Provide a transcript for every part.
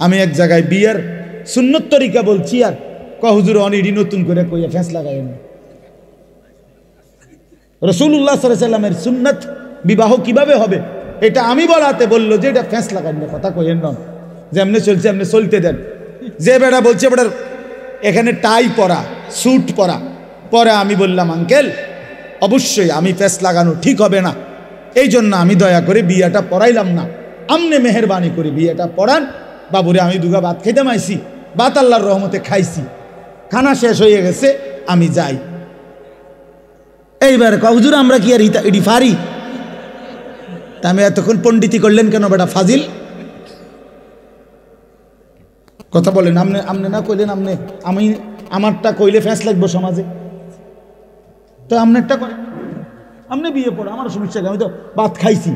আমি এক জায়গায় বিয়ার সুন্নত তরিকা বলছি আর হুজুর অনিডি নতুন করে কইয়া ফ্যাঁস লাগাই না। রাসূলুল্লাহ সাল্লাল্লাহু আলাইহি ওয়াসাল্লামের সুন্নাত বিবাহ কিভাবে হবে এটা আমি বলাতে বললো যে এটা ফ্যাঁস লাগাই না, কথা কইেন না, যে এমনি চলছে এমনি চলতে দেন। যে বেটা বলছে বেটার এখানে টাই পরা স্যুট পরা, পরে আমি বললাম আঙ্কেল অবশ্যই আমি ফ্যাঁস লাগানো ঠিক হবে না, এই জন্য আমি দয়া করে বিয়েটা পড়াইলাম না, আমনে মেহেরবানি করে বিয়েটা পড়ান। বাবুরে আমি দুগা ভাত খাইতাম আইছি, ভাত আল্লাহর রহমতে খাইছি, খানা শেষ হয়ে গেছে, আমি যাই। এইবার হুজুর আমরা কি আর ইডি ফারি? তা আমি এতক্ষণ পণ্ডিতি করলেন কেন বেটা ফাজিল? কথা বলেন, আমনে না কইলেন, আমি আমারটা কইলে ফ্যাঁস লাগবো সমাজে, তো আমনেরটা করেন, আমনে বিয়ে পড়ে আমার সমস্যা, আমি তো ভাত খাইছি,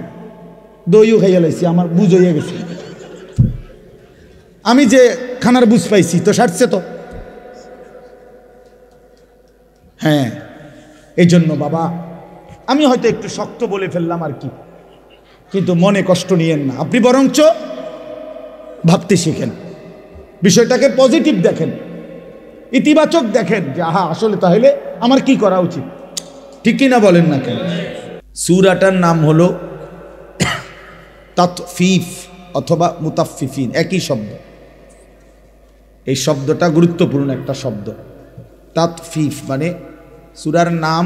দইও খাইয়া লাইছি, আমার বুঝ হইয়া গেছে, আমি যে খানার বুঝ পাইছি তো সারছে তো। হ্যাঁ, এই জন্য বাবা আমি হয়তো একটু শক্ত বলে ফেললাম আর কি, কিন্তু মনে কষ্ট নিয়েন না, আপনি বরঞ্চ ভাবতে শিখেন, বিষয়টাকে পজিটিভ দেখেন, ইতিবাচক দেখেন যে আহা আসলে তাহলে আমার কি করা উচিত, ঠিক কিনা বলেন না কেন? সূরাটার নাম হলো তাতফিফ অথবা মুতাফফিফিন, একই শব্দ। এই শব্দটা গুরুত্বপূর্ণ একটা শব্দ। তাতফিফ মানে সূরার নাম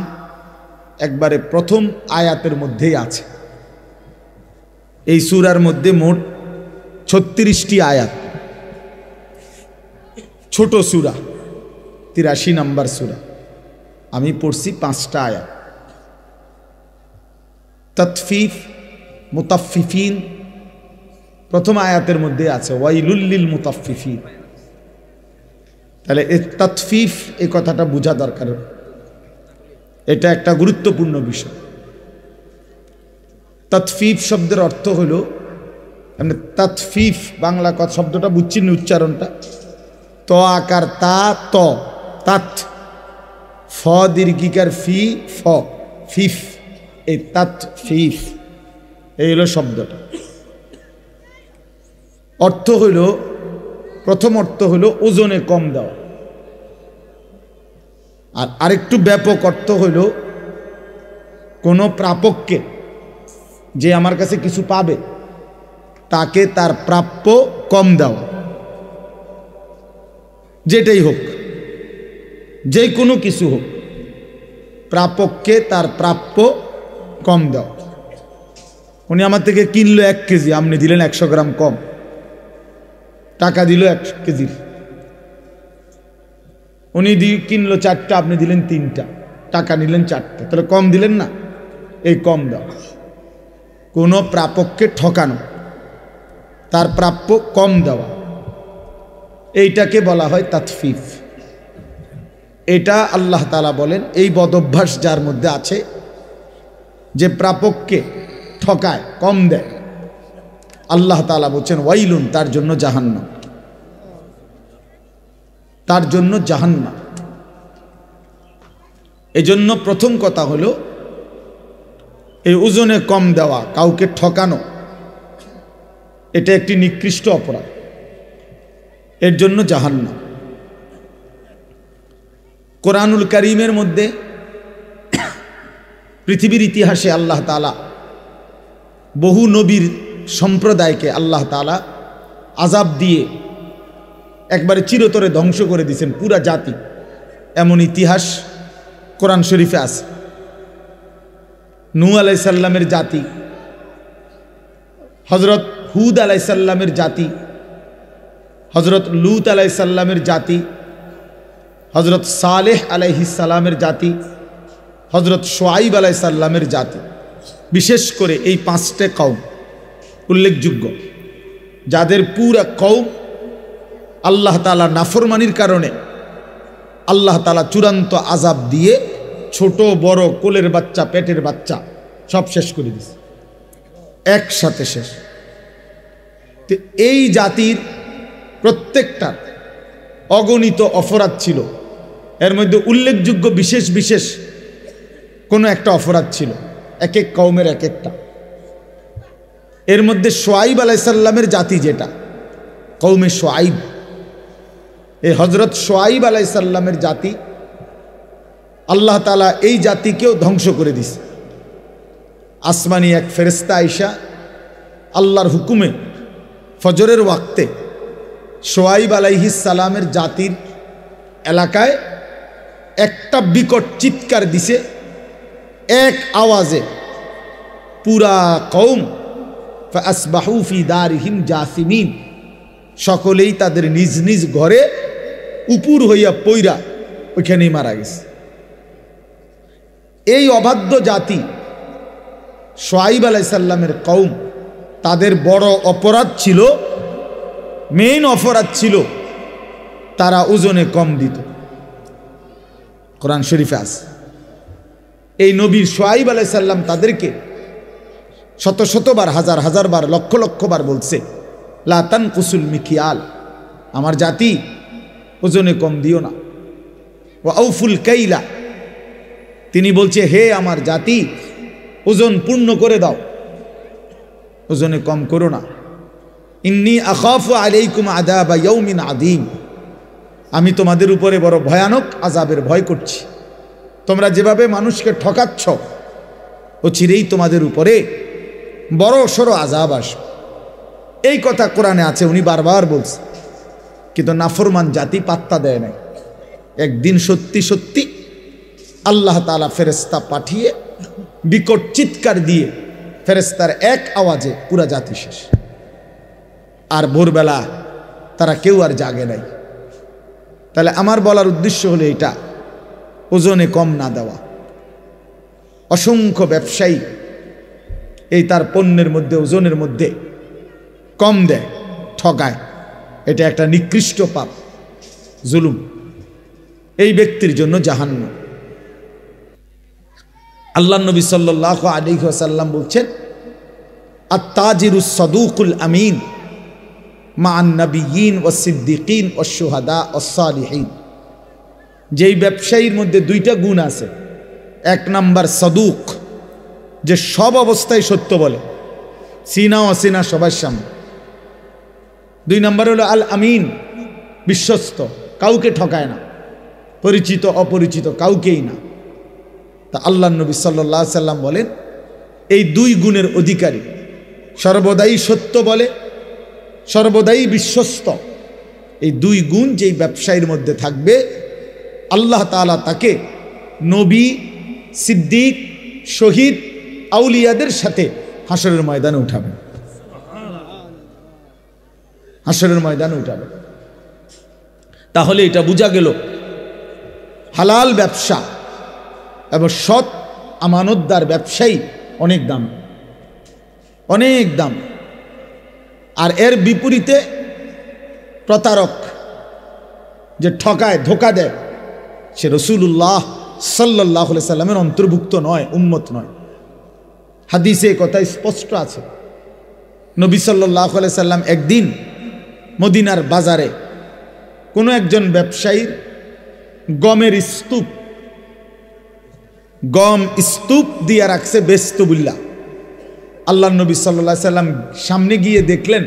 একবারে প্রথম আয়াতের মধ্যেই আছে। এই সূরার মধ্যে মোট 36টি আয়াত, ছোট সূরা, 83 নম্বর সূরা, আমি পড়ছি 5টা আয়াত। তাতফিফ মুতাফফিফিন প্রথম আয়াতের মধ্যে আছে, ওয়াইলুল লিল মুতাফফিফিন। তাহলে এই তাতফিফ এই কথাটা বোঝা দরকার, এটা একটা গুরুত্বপূর্ণ বিষয়। তাতফিফ শব্দের অর্থ হলো, মানে তাতফিফ বাংলা কথা শব্দটা বুঝছি না উচ্চারণটা, ত আকার তা, ত তাত, ফ দীর্ঘিকার ফি, ফ ফিফ, এই তাতফিফ এই হলো শব্দটা। অর্থ হইল, প্রথম অর্থ হলো ওজনে কম দেওয়া, আর আরেকটু ব্যাপক অর্থ হইল কোনো প্রাপককে, যে আমার কাছে কিছু পাবে তাকে তার প্রাপ্য কম দেওয়া, যেটাই হোক, যে কোনো কিছু হোক, প্রাপককে তার প্রাপ্য কম দেওয়া। উনি আমার থেকে কিনলো 1 কেজি, আপনি দিলেন 100 গ্রাম কম, টাকা দিল 1 কেজির, উনি কিনলো 4টা, আপনি দিলেন 3টা, টাকা নিলেন 4টা, তাহলে কম দিলেন না? এই কম দেওয়া, কোনো প্রাপককে ঠকানো, তার প্রাপ্য কম দেওয়া, এইটাকে বলা হয় তাতফিফ। এটা আল্লাহ তাআলা বলেন এই বদঅভ্যাস যার মধ্যে আছে, যে প্রাপককে ঠকায়, কম দেয়, আল্লাহ তাআলা বলছেন ওয়াইলুন, তার জন্য জাহান্নাম, তার জন্য জাহান্নাম। এজন্য প্রথম কথা হলো এই ওজনে কম দেওয়া, কাউকে ঠকানো, এটা একটি নিকৃষ্ট অপরাধ, এর জন্য জাহান্নাম। কোরআনুল কারীমের মধ্যে পৃথিবীর ইতিহাসে আল্লাহ তাআলা বহু নবীর সম্প্রদায়কে আল্লাহ তাআলা আযাব দিয়ে একবারে চিরতরে ধ্বংস করে দিয়েছেন পুরা জাতি, এমন ইতিহাস কোরআন শরীফে আছে। নূহ আলাইহিস সালামের জাতি, হযরত হুদ আলাইহিস সালামের জাতি, হযরত লূত আলাইহিস সালামের জাতি, হযরত সালেহ আলাইহিস সালামের জাতি, হযরত শুআইব আলাইহিস সালামের জাতি, বিশেষ করে এই 5টে কওম উল্লেখযোগ্য, যাদের পুরা কওম আল্লাহ তাআলা নাফরমানির কারণে আল্লাহ তাআলা চূড়ান্ত আযাব দিয়ে ছোট বড় কোলের বাচ্চা পেটের বাচ্চা সব শেষ করে দিয়েছে, একসাথে শেষ। তো এই জাতির প্রত্যেকটা অগণিত অপরাধ ছিল, এর মধ্যে উল্লেখযোগ্য বিশেষ বিশেষ কোনো একটা অপরাধ ছিল, এক এক কওমের এক একটা। এর মধ্যে শুআইব আলাইহিস সালামের জাতি যেটা, কৌমে শোয়াইব, এই হজরত শোয়াইব আলাইহিস সালামের জাতি, আল্লাহ তাআলা এই জাতিকেও ধ্বংস করে দিছে। আসমানি এক ফেরেশতা আইসা আল্লাহর হুকুমে ফজরের ওয়াক্তে শোয়াইব আলাইহিস সালামের জাতির এলাকায় একটা বিকট চিৎকার দিছে, এক আওয়াজে পুরা কওম ফাসবাহু ফি দারিহিম জাসিমিন, সকলেই তাদের নিজ নিজ ঘরে উপুর হইয়া পইরা ওইখানেই মারা গেছে। এই অবাধ্য জাতি শোয়াইব আলাইহিস সালামের কওম, তাদের বড় অপরাধ ছিল, মেইন অপরাধ ছিল তারা ওজনে কম দিত। কোরআন শরীফে আছে এই নবী শোয়াইব আলাইহিস সালাম তাদেরকে শত শতবার, হাজার হাজার বার, লক্ষ লক্ষ বার বলছে, লা তানকুসুল মিকিয়াল, আমার জাতি ওজনে কম দিও না। ওয়া আউফুল কাইলা, তিনি বলছে হে আমার জাতি ওজন পূর্ণ করে দাও, ওজনে কম করো না। ইন্নী আখাফু আলাইকুম আযাবা ইয়াউমিন আযীম, আমি তোমাদের উপরে বড় ভয়ানক আযাবের ভয় করছি। তোমরা যেভাবে মানুষকে ঠকাচ্ছ, ও চিরেই তোমাদের উপরে বড় সড় আযাব আসবে। এই কথা কোরআনে আছে, উনি বারবার বলছে, কিন্তু নাফরমান জাতি পাত্তা দেয় নাই। একদিন সত্যি সত্যি আল্লাহ তাআলা ফেরেশতা পাঠিয়ে বিকট চিৎকার দিয়ে ফেরেশতার এক আওয়াজে পুরা জাতি শেষ। আর ভোরবেলা তারা কেউ আর জাগে নাই। তাহলে আমার বলার উদ্দেশ্য হলো এটা, ওজনে কম না দেওয়া। অসংখ্য ব্যবসায়ী এই তার পণ্যের মধ্যে ওজনের মধ্যে কম দেয়, ঠকায়, এটা একটা নিকৃষ্ট পাপ, জুলুম। এই ব্যক্তির জন্য জাহান্নাম। আল্লাহ নবী সাল্লাল্লাহু আলাইহি ওয়াসাল্লাম বলছেন, আত-তাজিরুস সাদুকুল আমিন মা'আন নাবিয়্যিন ওয়াস সিদ্দিকিন ওয়াস শুহাদা ওয়াস সালিহিন। যেই ব্যবসায়ীর মধ্যে দুইটা গুণ আছে, এক নাম্বার সাদুক, যে সব অবস্থায় সত্য বলে, সিনা অসিনা সবার সামনে। দুই নাম্বার হলো আল আমিন, বিশ্বস্ত, কাউকে ঠকায় না, পরিচিত অপরিচিত কাউকেই না। তা আল্লাহ নবী সাল্লাল্লাহু আলাইহি সাল্লাম বলেন, এই দুই গুণের অধিকারী, সর্বদাই সত্য বলে, সর্বদাই বিশ্বস্ত, এই দুই গুণ যেই ব্যবসায়ীর মধ্যে থাকবে, আল্লাহ তাআলা তাকে নবী, সিদ্দিক, শহীদ, আউলিয়াদের সাথে হাসরের ময়দানে উঠাবে, হাসরের ময়দানে উঠাবে। তাহলে এটা বোঝা গেল হালাল ব্যবসা এবং সৎ আমানতদার ব্যবসায়ী অনেক দাম, অনেক দাম। আর এর বিপরীতে প্রতারক, যে ঠকায়, ধোঁকা দেয়, সে রাসূলুল্লাহ সাল্লাল্লাহু আলাইহি সাল্লামের অন্তর্ভুক্ত নয়, উম্মত নয়। হাদিসে কথা স্পষ্ট আছে। নবী সাল্লাল্লাহু আলাইহি সাল্লাম একদিন মদিনার বাজারে কোনো একজন ব্যবসায়ীর গমের স্তূপ, গম স্তূপ দিয়ে রাখছে বেচতবিল্লাহ। আল্লাহ নবী সাল্লাল্লাহু আলাইহি সাল্লাম সামনে গিয়ে দেখলেন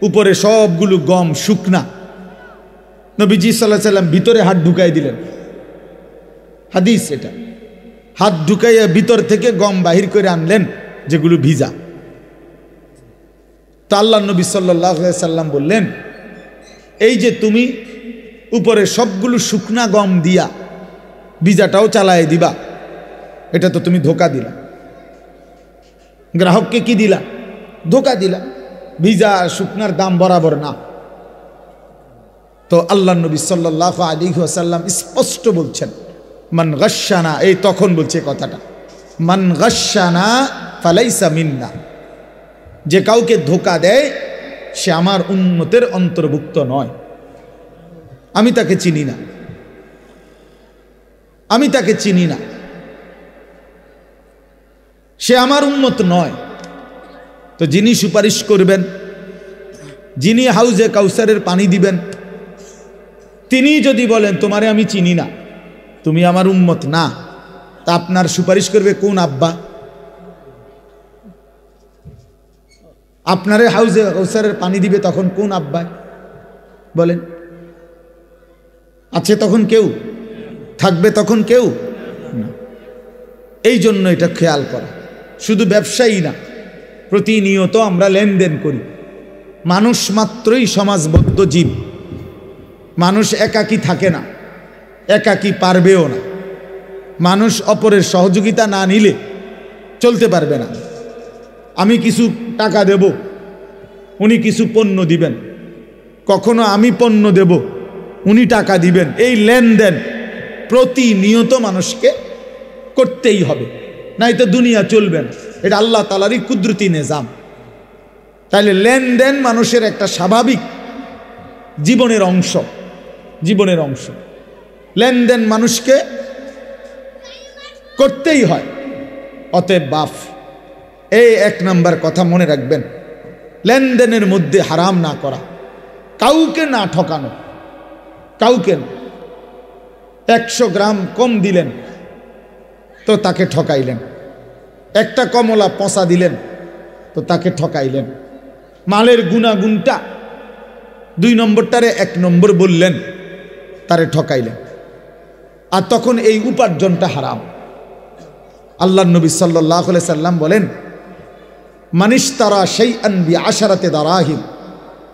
উপরে সবগুলো গম শুকনা। নবীজি সাল্লাল্লাহু আলাইহি সাল্লাম ভিতরে হাত ঢুকাই দিলেন, হাদিস এটা, হাত ঢুকাইয়া ভিতর থেকে গম বাহির করে আনলেন যেগুলো ভিজা। তা আল্লাহ নবী সাল্লাল্লাহু আলাইহি সাল্লাম বললেন, এই যে তুমি উপরে সবগুলো শুকনা গম দিয়া ভিজাটাও চালায় দিবা, এটা তো তুমি ধোকা দিলা। গ্রাহককে কি দিলা? ধোকা দিলা। ভিজা শুকনার দাম বরাবর না। তো আল্লাহ নবী সাল্লাল্লাহু আলাইহি ওয়াসাল্লাম স্পষ্ট বলছেন, মান গাশশানা, এই তখন বলছে কথাটা, মান গাশশানা ফালাইসা মিন্না, যে কাউকে ধোকা দেয় সে আমার উম্মতের অন্তর্ভুক্ত নয়, আমি তাকে চিনি না, আমি তাকে চিনি না, সে আমার উম্মত নয়। তো যিনি সুপারিশ করবেন, যিনি হাউজে কাউসারের পানি দিবেন, তিনি যদি বলেন তোমারে আমি চিনি না, তুমি আমার উম্মত না, তা আপনার সুপারিশ করবে কোন আব্বা? আপনারে হাউজে কাউসারের পানি দিবে তখন কোন আব্বা? বলেন, আছে তখন কেউ? থাকবে তখন কেউ না। এই জন্য এটা খেয়াল করা। শুধু ব্যবসায়ী না, প্রতিনিয়ত আমরা লেনদেন করি। মানুষ মাত্রই সমাজবদ্ধ জীব। মানুষ একাকী থাকে না, একাকী পারবেও না। মানুষ অপরের সহযোগিতা না নিলে চলতে পারবে না। আমি কিছু টাকা দেব, উনি কিছু পণ্য দিবেন, কখনো আমি পণ্য দেব, উনি টাকা দিবেন। এই লেনদেন প্রতিনিয়ত মানুষকে করতেই হবে, নাই তো দুনিয়া চলবে না। এটা আল্লাহ তাআলারই কুদরতি নিজাম। তাইলে লেনদেন মানুষের একটা স্বাভাবিক জীবনের অংশ, জীবনের অংশ। লেনদেন মানুষকে করতেই হয়। অতএব বাপ, এই 1 নাম্বার কথা মনে রাখবেন, লেনদেনের মধ্যে হারাম না করা, কাউকে না ঠকানো, কাউকে না। 100 গ্রাম কম দিলেন তো তাকে ঠকাইলেন, একটা কমলা পচা দিলেন তো তাকে ঠকাইলেন। মালের গুণাগুণটা 2 নম্বরটারে 1 নম্বর বললেন, তারে ঠকাইলেন। আর তখন এই উপার্জনটা হারাম। আল্লাহর নবী সাল্লাল্লাহু আলাইহি সাল্লাম বলেন, মানিশতারা শাইআন বিআশারাতি দারাহিম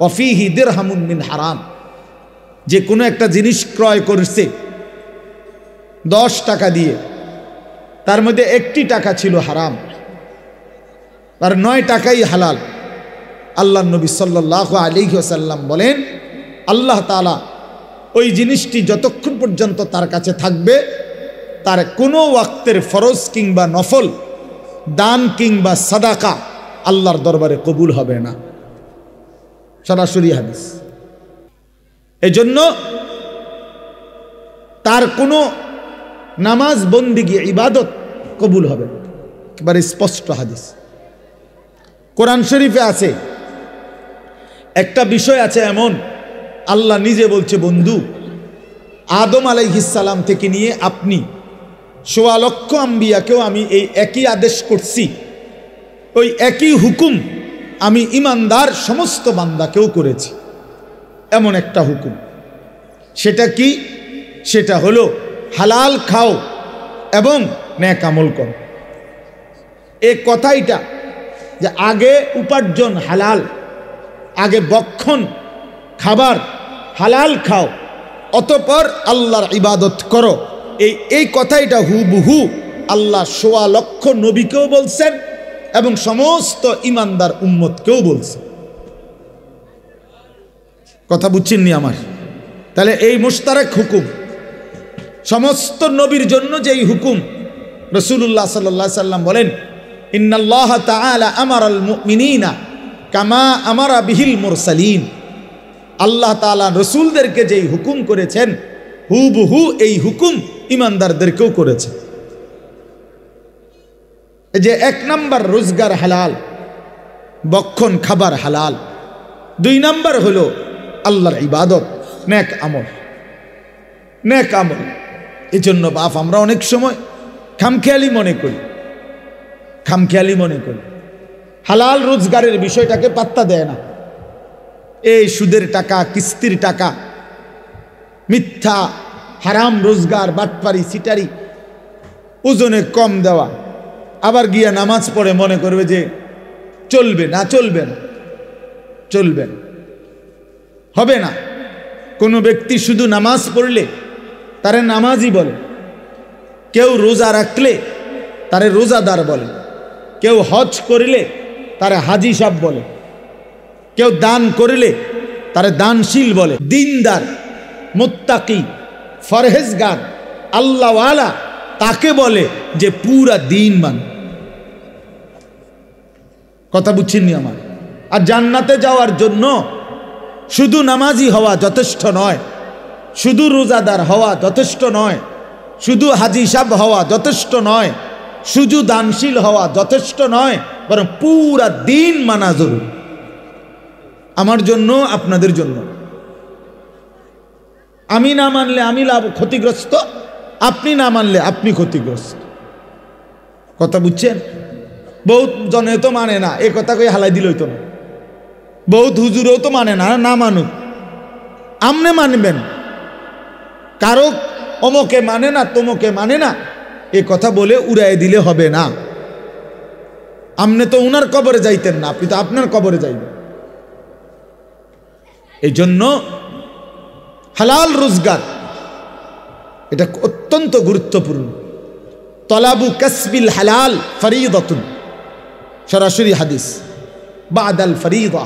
ওয়া ফীহি দিরহামুন মিন হারাম। যে কোনো একটা জিনিস ক্রয় করছে 10 টাকা দিয়ে, তার মধ্যে 1টি টাকা ছিল হারাম, আর 9 টাকাই হালাল। আল্লাহর নবী সাল্লাল্লাহু আলাইহি ওয়াসাল্লাম বলেন, আল্লাহ তাআলা ওই জিনিসটি যতক্ষণ পর্যন্ত তার কাছে থাকবে, তার কোনো ওয়াক্তের ফরজ কিংবা নফল, দান কিংবা সাদাকা আল্লাহর দরবারে কবুল হবে না। সরাসরি হাদিস। এজন্য তার কোনো নামাজ, বন্দিগি, ইবাদত কবুল হবে না। একেবারে স্পষ্ট হাদিস। কোরআন শরীফে আছে, একটা বিষয় আছে এমন, আল্লাহ নিজে বলছে, বন্ধু, আদম আলাইহিস সালাম থেকে নিয়ে আপনি ১৬ লক্ষ আম্বিয়াকেও আমি এই একই আদেশ করছি, ওই একই হুকুম আমি ইমানদার সমস্ত বান্দাকেও করেছি। এমন একটা হুকুম। সেটা কি? সেটা হলো হালাল খাও এবং নেক আমল করো। এই কথাইটা যে আগে উপার্জন হালাল, আগে বক্ষণ খাবার হালাল খাও, অতঃপর আল্লাহর ইবাদত করো, এই কথাইটা হুবহু আল্লাহ ১৬ লক্ষ নবীকেও বলছেন এবং সমস্ত ইমানদার উম্মতকেও বলছেন। কথা বুঝছেননি আমার? তাহলে এই মুশতারক হুকুম সমস্ত নবীর জন্য যেই হুকুম, রাসূলুল্লাহ সাল্লাল্লাহু আলাইহি সাল্লাম বলেন, ইন্নাল্লাহ তাআলা আমারাল মুমিনিনা কামা আমারা বিহিল মুরসালিন। আল্লাহ তাআলা রসুলদেরকে যেই হুকুম করেছেন, হুবহু এই হুকুম ইমানদারদেরকেও করেছে। এই যে 1 নাম্বার রোজগার হালাল, বক্ষণ খাবার হালাল। 2 নাম্বার হলো আল্লাহর ইবাদত, নেক আমল, নেক আমল। এই জন্য বাপ, আমরা অনেক সময় খামখেয়ালি মনে করি, খামখেয়ালি মনে করি, হালাল রোজগারের বিষয়টাকে পাত্তা দেয় না। এই সুদের টাকা, কিস্তির টাকা, মিথ্যা হারাম রোজগার, বাটপারি, সিটারি, ওজনে কম দেওয়া, আবার গিয়া নামাজ পড়ে মনে করবে যে চলবে না, চলবে না, চলবে না, হবে না। কোনো ব্যক্তি শুধু নামাজ পড়লে তারে নামাজি বলে, কেউ রোজা রাখলে তারে রোজাদার বলে, কেউ হজ করিলে তারে হাজি সাহেব বলে, কেউ দান করিলে তারে দানশীল বলে। দিনদার, মুত্তাকি, ফরহেজগার, আল্লাহওয়ালা তাকে বলে যে পুরা দিন মানে। কথা বুঝছেননি আমার? আর জান্নাতে যাওয়ার জন্য শুধু নামাজি হওয়া যথেষ্ট নয়, শুধু রোজাদার হওয়া যথেষ্ট নয়, শুধু হাজি সাহেব হওয়া যথেষ্ট নয়, শুধু দানশীল হওয়া যথেষ্ট নয়, বরং পুরা দিন মানা জরুরি। আমার জন্য, আপনাদের জন্য। আমি না মানলে আমি ক্ষতিগ্রস্ত, আপনি না মানলে আপনি ক্ষতিগ্রস্ত। কথা বুঝছেন? বহুত জনে তো মানে না, এ কথা কই হালাই দিল হইতো না। বহুত হুজুরেও তো মানে না, না মানুক। আমনে মানবেন, কারো অমকে মানে না তমকে মানে না এ কথা বলে উড়াই দিলে হবে না। আমনে তো উনার কবরে যাইতেন না, আপনি তো আপনার কবরে যাইবেন। এই জন্য হালাল রোজগার এটা অত্যন্ত গুরুত্বপূর্ণ। তলাবু কাসবিল হালাল ফরিদাতুন, সরাসরি হাদিস বাদাল ফরিদা।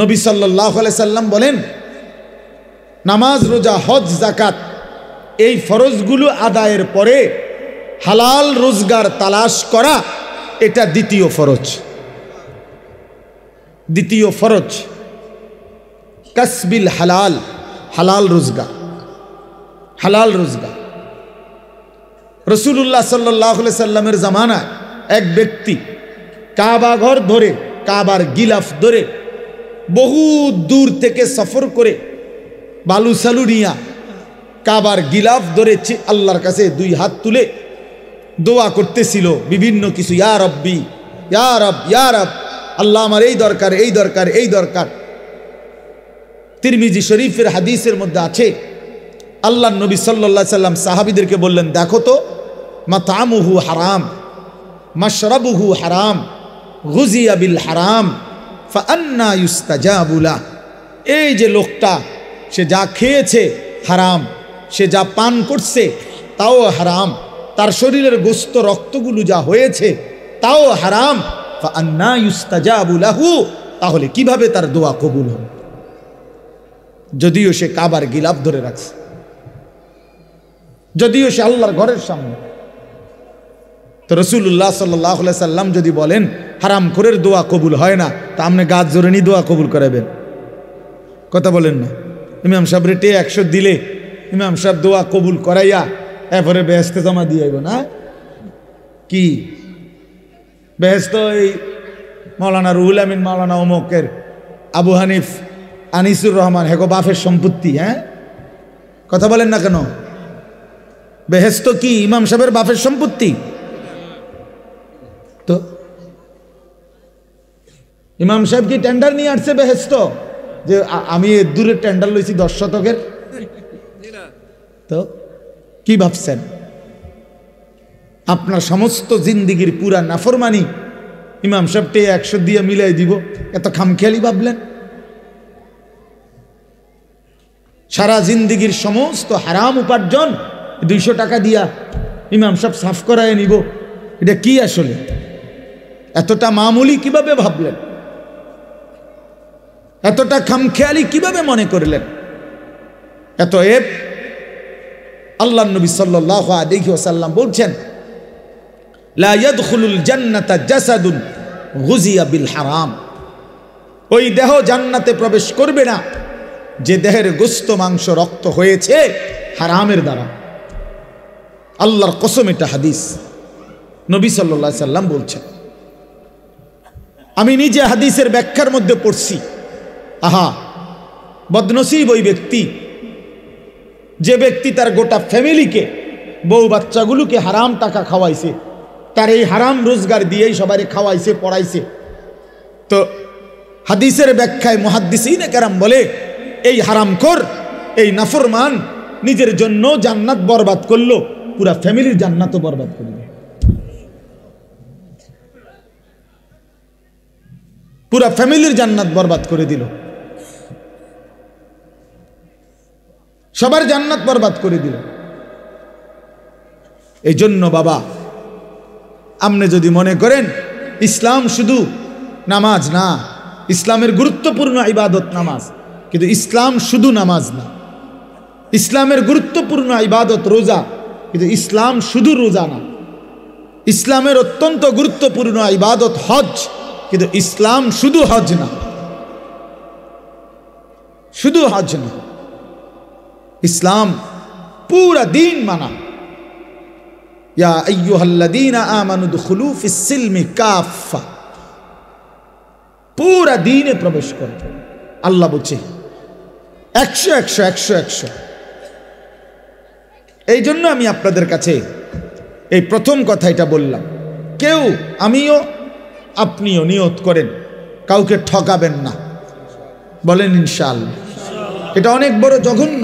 নবী সাল্লাল্লাহু আলাইহি সাল্লাম বলেন, নামাজ, রোজা, হজ, যাকাত এই ফরজগুলো আদায়ের পরে হালাল রোজগার তালাশ করা এটা দ্বিতীয় ফরজ। দ্বিতীয় ফরজ কাসবিল হালাল, হালাল রোজগার, হালাল রোজগার। রাসূলুল্লাহ সাল্লাল্লাহু আলাইহি সাল্লামের জামানায় এক ব্যক্তি কাবা ঘর ধরে, কাবার গিলাফ ধরে বহু দূর থেকে সফর করে বালু সালু নিয়া কাবার গিলাফ ধরেছে, আল্লাহর কাছে দুই হাত তুলে দোয়া করতেছিল বিভিন্ন কিছু, ইয়া রব্বি, ইয়া রব, ইয়া রব, আল্লাহ আমার এই দরকার, এই দরকার, এই দরকার। তিরমিজি শরীফের হাদিসের মধ্যে আছে, আল্লাহ নবী সাল্লাল্লাহু আলাইহি সাল্লাম সাহাবীদেরকে বললেন, দেখো তো, মাতামুহু হারাম, মাশরাবুহু হারাম, গুজিয়া বিল হারাম, ফাআন্না ইউস্তাজাবু লাহ। এই যে লোকটা, সে যা খেয়েছে হারাম, সে যা পান করছে তাও হারাম, তার শরীরের গোস্ত রক্তগুলো যা হয়েছে তাও হারাম, ফাআন্না ইউস্তাজাবু লাহু, তাহলে কিভাবে তার দোয়া কবুল হবে? যদিও সে কাবার গিলাফ ধরে রাখছে, যদিও সে আল্লাহর ঘরের সামনে। তো রাসূলুল্লাহ সাল্লাল্লাহু আলাইহি সাল্লাম যদি বলেন হারাম খোরের দোয়া কবুল হয় না, তা আপনি গাছ জোরে নি দোয়া কবুল করাবেন? কথা বলেন না। ইমাম সাহেব রেটে 100 দিলে ইমাম সাহেব দোয়া কবুল করাইয়া এরপরে বেহেশতে জমা দিয়ে আইব না? কি বেহেশত এই মাওলানা রুহুল আমিন, মাওলানা অমুকের, আবু হানিফ, আনিসুর রহমান, হেগো বাফের সম্পত্তি? হ্যাঁ, কথা বলেন না কেন? বেহেশত কি ইমাম সাহেবের বাফের সম্পত্তি? তো ইমাম সাহেব কি টেন্ডার নিয়ে আসছে বেহেশত, যে আমি দূরের টেন্ডার লইছি 10 শতকের? তো কি ভাবছেন? আপনার সমস্ত জিন্দিগির পুরা নাফরমানি ইমাম সাহেবকে 100 দিয়ে মিলাই দিব, এত খামখেয়ালি ভাবলেন? সারা জিন্দিগির সমস্ত হারাম উপার্জন 200 টাকা দিয়া ইমাম সাহেব সাফ করায় নিব, এটা কি আসলে? এতটা মামুলি কিভাবে ভাবলেন? এতটা খামখেয়ালি কিভাবে মনে করলেন? এতএব আল্লাহর নবী সাল্লাল্লাহু আলাইহি ওয়াসাল্লাম বলছেন, লা ইয়াদখুলুল জান্নাতা জাসাদুন গুজিয়া বিল হারাম। ওই দেহ জান্নাতে প্রবেশ করবে না যে দেহের গোশত, মাংস, রক্ত হয়েছে হারামের দ্বারা। আল্লাহর কসম, এটা হাদিস, নবী সাল্লাল্লাহু আলাইহি সাল্লাম বলছেন। আমি নিজে হাদিসের ব্যাখ্যার মধ্যে পড়ছি। আহা, বদনসিব ওই ব্যক্তি, যে ব্যক্তি তার গোটা ফ্যামিলিকে, বউ বাচ্চাগুলোকে হারাম টাকা খাওয়াইছে, তার এই হারাম রোজগার দিয়েই সবাই খাওয়াইছে, পড়াইছে। তো হাদিসের ব্যাখ্যায় মুহাদ্দিসিনে কেরাম বলে, এই হারামখোর, এই নাফরমান নিজের জন্য জান্নাত বরবাদ করলো, পুরা ফ্যামিলির জান্নাতও বরবাদ করবে। পুরা ফ্যামিলির জান্নাত বরবাদ করে দিল, সবার জান্নাত বরবাদ করে দিল। এই জন্য বাবা, আপনি যদি মনে করেন ইসলাম শুধু নামাজ না, ইসলামের গুরুত্বপূর্ণ ইবাদত নামাজ, কিন্তু ইসলাম শুধু নামাজ না। ইসলামের গুরুত্বপূর্ণ ইবাদত রোজা, কিন্তু ইসলাম শুধু রোজা না। ইসলামের অত্যন্ত গুরুত্বপূর্ণ ইবাদত হজ, কিন্তু ইসলাম শুধু হজ না, শুধু হজ না। ইসলাম পুরা দিন মানা। ইয়া আইয়ুহাল্লাযীনা আমানু দুখুলু ফিস সিলমি কাফা, পুরা দিনে প্রবেশ করবে। আল্লাহ বলছে 100 100 100 100। এই জন্য আমি আপনাদের কাছে এই প্রথম কথা এটা বললাম, কেউ, আমিও আপনিও নিয়ত করেন কাউকে ঠকাবেন না, বলেন ইনশাআল্লাহ। এটা অনেক বড় জঘন্য,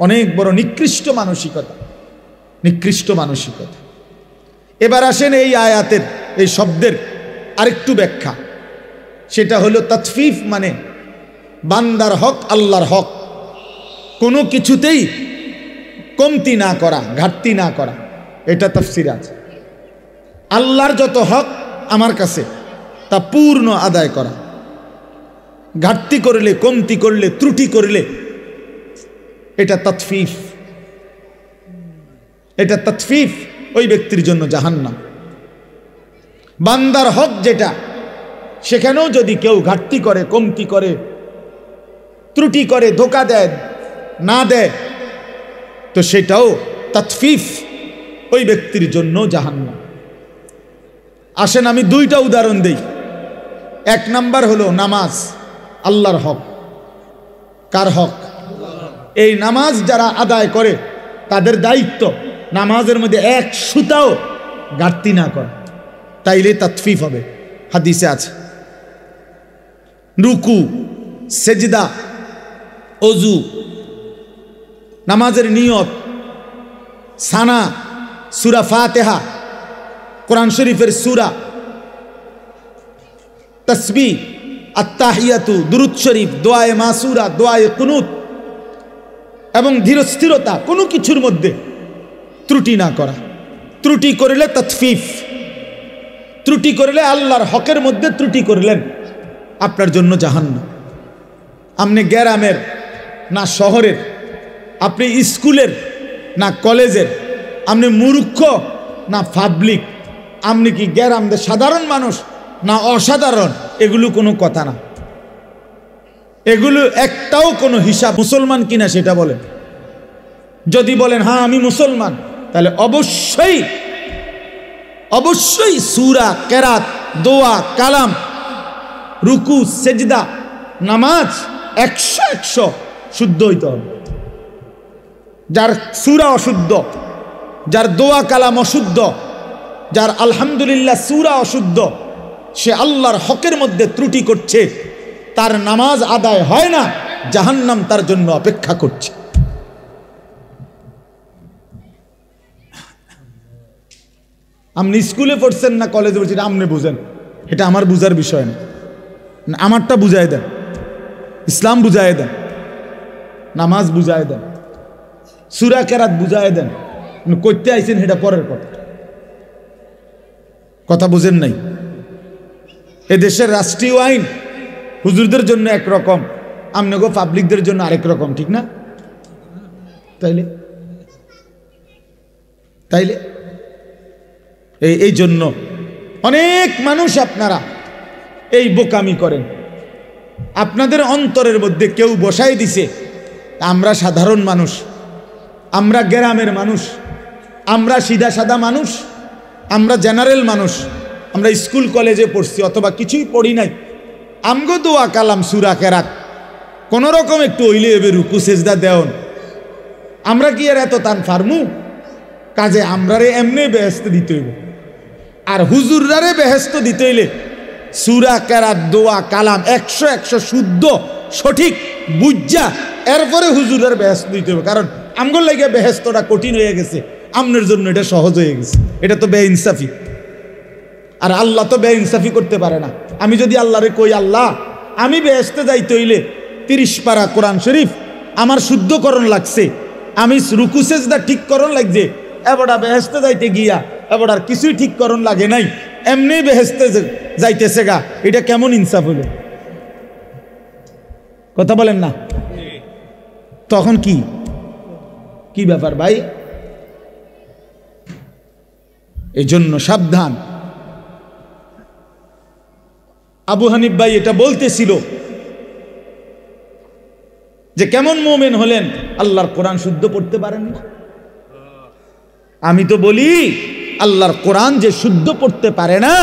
অনেক বড় নিকৃষ্ট মানসিকতা, নিকৃষ্ট মানসিকতা। এবার আসেন এই আয়াতের এই শব্দের আরেকটু ব্যাখ্যা, সেটা হলো তাতফিফ মানে বান্দার হক আল্লাহর হক কোনো কিছুতেই কমতি না করা, ঘাটতি না করা, এটা তাফসীর আছে। আল্লাহর যত হক আমার কাছে তা পূর্ণ আদায় করা, ঘাটতি করলে, কমতি করলে, ত্রুটি করলে এটা তাতফিফ, এটা তাতফিফ, ওই ব্যক্তির জন্য জাহান্নাম। বান্দার হক যেটা, সেখানেও যদি কেউ ঘাটতি করে, কমতি করে, ত্রুটি করে, ধোঁকা দেয়, না দেয়, তো সেটাও তাতফিফ, ওই ব্যক্তির জন্য জাহান্নাম। আসেন আমি দুইটা উদাহরণ দেই। এক নাম্বার হলো নামাজ, আল্লাহর হক। কার হক? এই নামাজ যারা আদায় করে তাদের দায়িত্ব নামাজের মধ্যে এক সুতাও ঘাটতি না করে, তাইলে তাতফিফ হবে। হাদিসে আছে রুকু, সেজদা, অজু, নামাজের নিয়ত, সানা, সূরা ফাতিহা, কোরআন শরীফের সূরা, তাসবিহ, আত্তাহিয়াতু, দুরূদ শরীফ, দোয়ায়ে মাসুরা, দোয়ায়ে কুনুত এবং ধীরস্থিরতা, কোনো কিছুর মধ্যে ত্রুটি না করা। ত্রুটি করলে তাতফিফ, ত্রুটি করলে আল্লাহর হকের মধ্যে ত্রুটি করলেন, আপনার জন্য জাহান্নাম। আপনি গ্রামের না শহরের, আপনি স্কুলের না কলেজের, আপনি মূর্খ না পাবলিক, আপনি কি গ্রামের সাধারণ মানুষ না অসাধারণ, এগুলো কোনো কথা না, এগুলো একটাও কোনো হিসাব। মুসলমান কিনা সেটা বলেন। যদি বলেন হ্যাঁ আমি মুসলমান, তাহলে অবশ্যই অবশ্যই সূরা, কেরাত, দোয়া, কালাম, রুকু, সেজদা, নামাজ 100 শুদ্ধ হইতে হবে। যার সূরা অশুদ্ধ, যার দোয়া কালাম অশুদ্ধ, যার আলহামদুলিল্লাহ সূরা অশুদ্ধ, সে আল্লাহর হকের মধ্যে ত্রুটি করছে, তার নামাজ আদায় হয় না, জাহান্নাম তার জন্য অপেক্ষা করছে। আপনি স্কুলে পড়ছেন না কলেজে পড়ছেন, আপনি বুঝেন, এটা আমার বুঝার বিষয় না। আমারটা বুঝাই দেন, ইসলাম বুঝাই দেন, নামাজ বুঝাই দেন, সূরা কেরাত বুঝাই দেন। করতে আইছেন এটা পরের কথা, কথা বুঝেন নাই। এদেশের রাষ্ট্রীয় আইন হুজুরদের জন্য একরকম, আমনেগো পাবলিকদের জন্য আরেক রকম, ঠিক না? তাইলে তাইলে এই জন্য অনেক মানুষ আপনারা এই বোকামি করেন। আপনাদের অন্তরের মধ্যে কেউ বসাই দিছে আমরা সাধারণ মানুষ, আমরা গ্রামের মানুষ, আমরা সিধা সাদা মানুষ, আমরা জেনারেল মানুষ, আমরা স্কুল কলেজে পড়ছি অথবা কিছুই পড়ি নাই, আমগো দোয়া কালাম সূরা কেরাত কোন রকম একটু হইলে এবে রুকু সেজদা দেওন, আমরা কি আর এত তান ফার্মু? কাজে আমরারে এমনি বেহেস্ত দিতে হইব, আর হুজুররারে বেহেস্ত দিতে হইলে সূরা কেরাত, দোয়া কালাম 100 শুদ্ধ সঠিক বুঝা এরপরে হুজুরের বেহেস্ত দিতে হবে। কারণ আমগোর লাগে বেহেস্তটা কঠিন হয়ে গেছে, আমনের জন্য এটা সহজ হয়ে গেছে। এটা তো বেইনসাফি, আর আল্লাহ তো বেইনসাফি করতে পারে না। আমি যদি আল্লাহরে কই আল্লাহ আমি বেহেস্তে যাইতে হইলে 30 পারা কোরআন শরীফ আমার শুদ্ধকরণ লাগছে, আমি রুকু সেজদা ঠিক করণ লাগছে, এবারটা বেহেস্তে যাইতে গিয়া এবার কিছুই ঠিক করণ লাগে নাই, এমনি বেহেস্তে যাইতেছে গা, এটা কেমন ইনসাফ হলো? কথা বলেন না? তখন কি কি ব্যাপার ভাই? এই জন্য সাবধান। আবু হানিফ ভাই এটা বলতেছিল যে কেমন মোমেন হলেন আল্লাহর কোরআন শুদ্ধ পড়তে পারেন না। আমি তো বলি আল্লাহর কোরআন যে শুদ্ধ পড়তে পারে না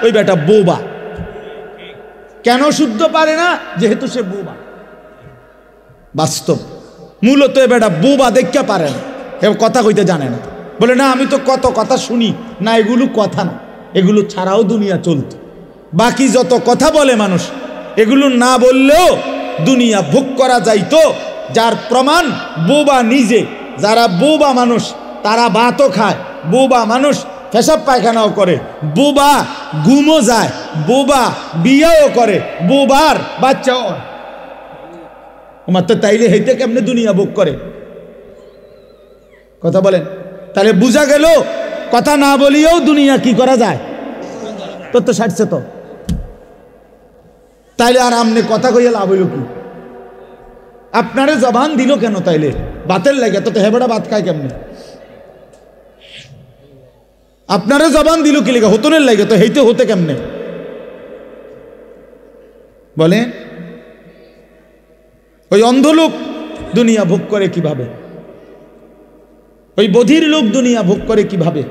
ওই বেটা বোবা। কেন শুদ্ধ পারে না? যেহেতু সে বোবা। বাস্তব মূলত এ বেটা বোবা দেখতে পারে না, কথা কইতে জানে না। বলে না আমি তো কত কথা শুনি না, এগুলো কথা না, এগুলো ছাড়াও দুনিয়া চলত। বাকি যত কথা বলে মানুষ, এগুলো না বললেও দুনিয়া ভোগ করা যাইতো, যার প্রমাণ বোবা নিজে। যারা বোবা মানুষ তারা ভাতও খায়, বোবা মানুষ পেশাব পায়খানাও করে, বোবা ঘুমও যায়, বোবা বিয়েও করে, বোবার বাচ্চাও। মাত্র তাইলে হইতে কেমনে দুনিয়া ভোগ করে? কথা বলেন। তাহলে বুঝা গেল কথা না বলিয়েও দুনিয়া কি করা যায়, তোর তো সাজছে তো। তাইলে আর আমনে কথা কইয়া লাভ হইল কি? আপনারে জবান দিল কেন? তাইলে বাতের লাগে তো হেবড়া ভাত খায় কেমনে? আপনারে জবান দিল কি লেগে? হতনের লাগে তো হেইতে হতে কেমনে বলেন? ওই অন্ধ লোক দুনিয়া ভোগ করে কিভাবে? ওই বধির লোক দুনিয়া ভোগ করে কিভাবে?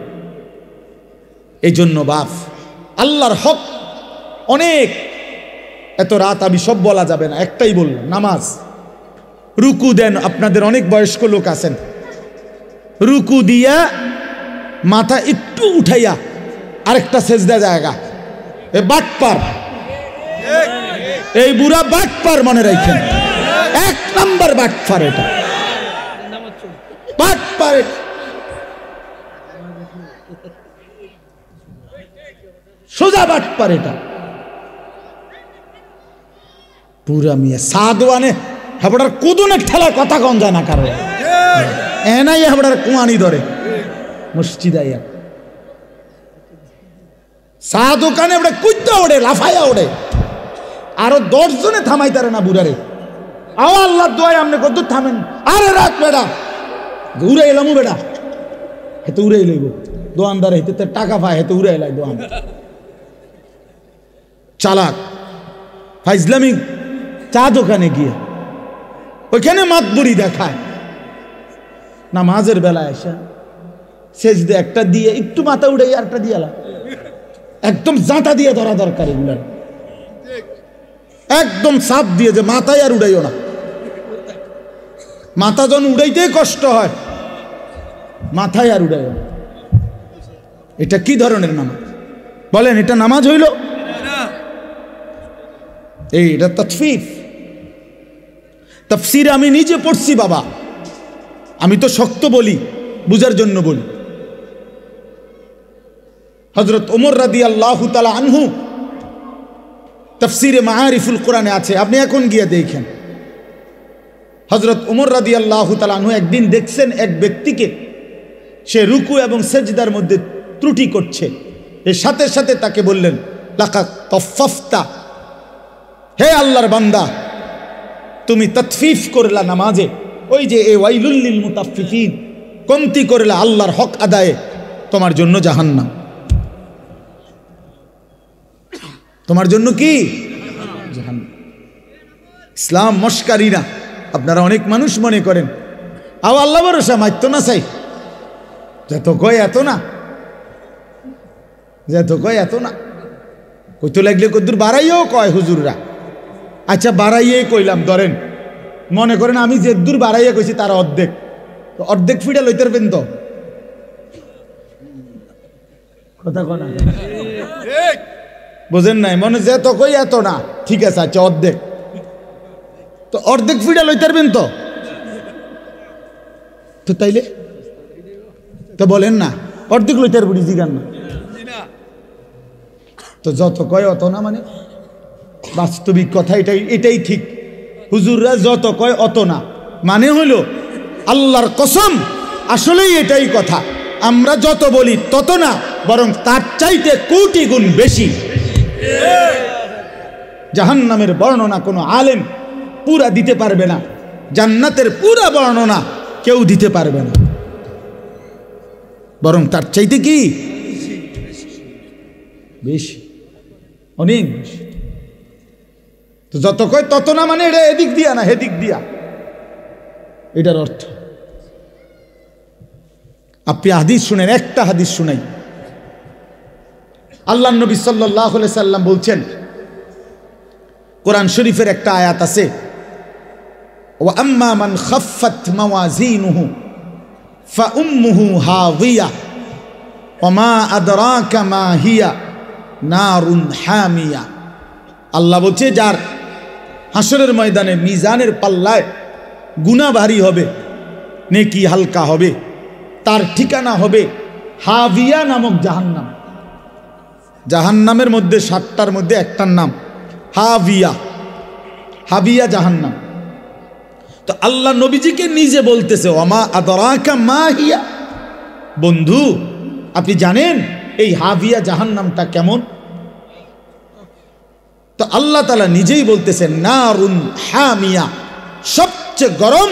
এই জন্য বাপ, আল্লাহর হক অনেক, এত রাত আমি সব বলা যাবে না, একটাই বললাম, নামাজ। রুকু দেন, আপনাদের অনেক বয়স্ক লোক আছেন, রুকু দিয়া মাথা একটু উঠাইয়া আরেকটা সেজদা জায়গা। এ বাটপার, এই বুড়া বাটপার, মনে রাখেন, 1 নম্বর বাটপার, এটা বাটপার, সোজা বাটপার, এটা পুরা মিয়া সাদওয়ানে হেবড়ার কুদুনে ঠেলা কথা কন যায় না কারো, এনাই হেবড়ার কুয়ানি ধরে মসজিদ আইয়া চা দোকানে ওটা কুইতে ওড়ে, লাফাইয়া ওড়ে, আরো 10 জনে থামাই তারে না বুড়ারে। আও আল্লাহ দোয়ায় আপনি কত থামেন? আরে রাত বেড়া উড়ে এলাম, বেড়া হেতে উড়ে এলাইব দোয়ানদার, হেতে টাকা পায়, হেতে উড়ে এলাই দোয়ান। চালাক ফাইজলামি চা দোকানে গিয়ে ওইখানে মাতবুরি দেখায়, নামাজের বেলায় আসা সেজদে একটা দিয়ে একটু মাথা উড়ে আরেকটা দিয়ে একদম জাঁতা দিয়ে ধরা দরকার, এগুলার একদম চাপ দিয়ে যে মাথায় আর উড়াইও না। মাথা যখন উড়াইতেই কষ্ট হয়, মাথায় আর উড়াইও না। এটা কি ধরনের নামাজ বলেন? এটা নামাজ হইল? এটা তাফসীর। তাফসীর আমি নিজে পড়ছি বাবা, আমি তো শক্ত বলি, বুঝার জন্য বলি। হযরত ওমর রাদিয়াল্লাহু তাআলা আনহু তাফসীরে মাআরিফুল কোরআনে আছে, আপনি এখন গিয়ে দেখেন। হযরত ওমর রাদিয়াল্লাহু তাআলা আনহু একদিন দেখছেন এক ব্যক্তিকে, সে রুকু এবং সেজদার মধ্যে ত্রুটি করছে। এর সাথে সাথে তাকে বললেন, লাকাদ তাফফাফতা, হে আল্লাহর বান্দা, তুমি তাতফিফ করলা নামাজে, ওই যে এ ওয়াইলুল লিল মুতাফফিফিন, কমতি করলা আল্লাহর হক আদায়ে, তোমার জন্য জাহান্নাম। তোমার জন্য কি? জাহান্নাম। ইসলাম মস্কারি না। আপনারা অনেক মানুষ মনে করেন আও আল্লাহ ভরসা, মাইত না চাই, যত কয় এত না, যত কয় এত না, কইতে লাগলে কদ্দুর বাড়াইও কয় হুজুররা। আচ্ছা বাড়াইয়ে কইলাম, ধরেন মনে করেন আমি যে দূর বাড়াইয়া কইছি তার অর্ধেক, তো অর্ধেক ফিডা লইতে পারবেন তো? কথা কনা বোঝেন নাই? মনে যে তো কই এত না, ঠিক আছে, আচ্ছা অর্ধেক, তো অর্ধেক ফিডা লইতে পারবেন তো? তো তাইলে তো বলেন না, অর্ধেক লইতে পারবি জিগান না, তো যত কয় অত না, মানে বাস্তবিক কথা এটাই ঠিক। হুজুররা যত কয় অত না, মানে হলো আল্লাহর কসম, আসলেই এটাই কথা। আমরা যত বলি তত না, বরং তার চাইতে কোটি গুণ বেশি। জাহান্নামের বর্ণনা কোনো আলেম পুরা দিতে পারবে না, জান্নাতের পুরা বর্ণনা কেউ দিতে পারবে না, বরং তার চাইতে কি বেশি, অনেক বেশি। তো যত কয় তত না, মানে এটা এদিক দিয়া না হেদিক দিয়া, এটার অর্থ। আপনি হাদিস শুনেন, একটা হাদিস শুনাই। আল্লাহ নবী সাল্লাল্লাহু আলাইহি সাল্লাম বলছেন, কোরআন শরীফের একটা আয়াত আছে, ওয়া আম্মা মান খাফফাত মাওয়াজিনুহু ফাউম্মুহু হাওিয়া ওয়া মা আদরাকা মা হিয়া নারুন হামিয়া। আল্লাহ বলছে, যার হাসরের ময়দানে মিজানের পাল্লায় গুনাহ ভারী হবে, নেকি হালকা হবে। তার ঠিকানা হবে হাবিয়া নামক জাহান্নাম। জাহান্নামের মধ্যে 7টার মধ্যে একটার নাম হাবিয়া, হাবিয়া জাহান্নাম। তো আল্লাহ নবীজিকে নিজে বলতেছে ওমা আদরাকা মা হিয়া, বন্ধু আপনি জানেন এই হাবিয়া জাহান্নামটা কেমন? তো আল্লাহ তাআলা নিজেই বলতেছেন নারুন হামিয়া, সবচেয়ে গরম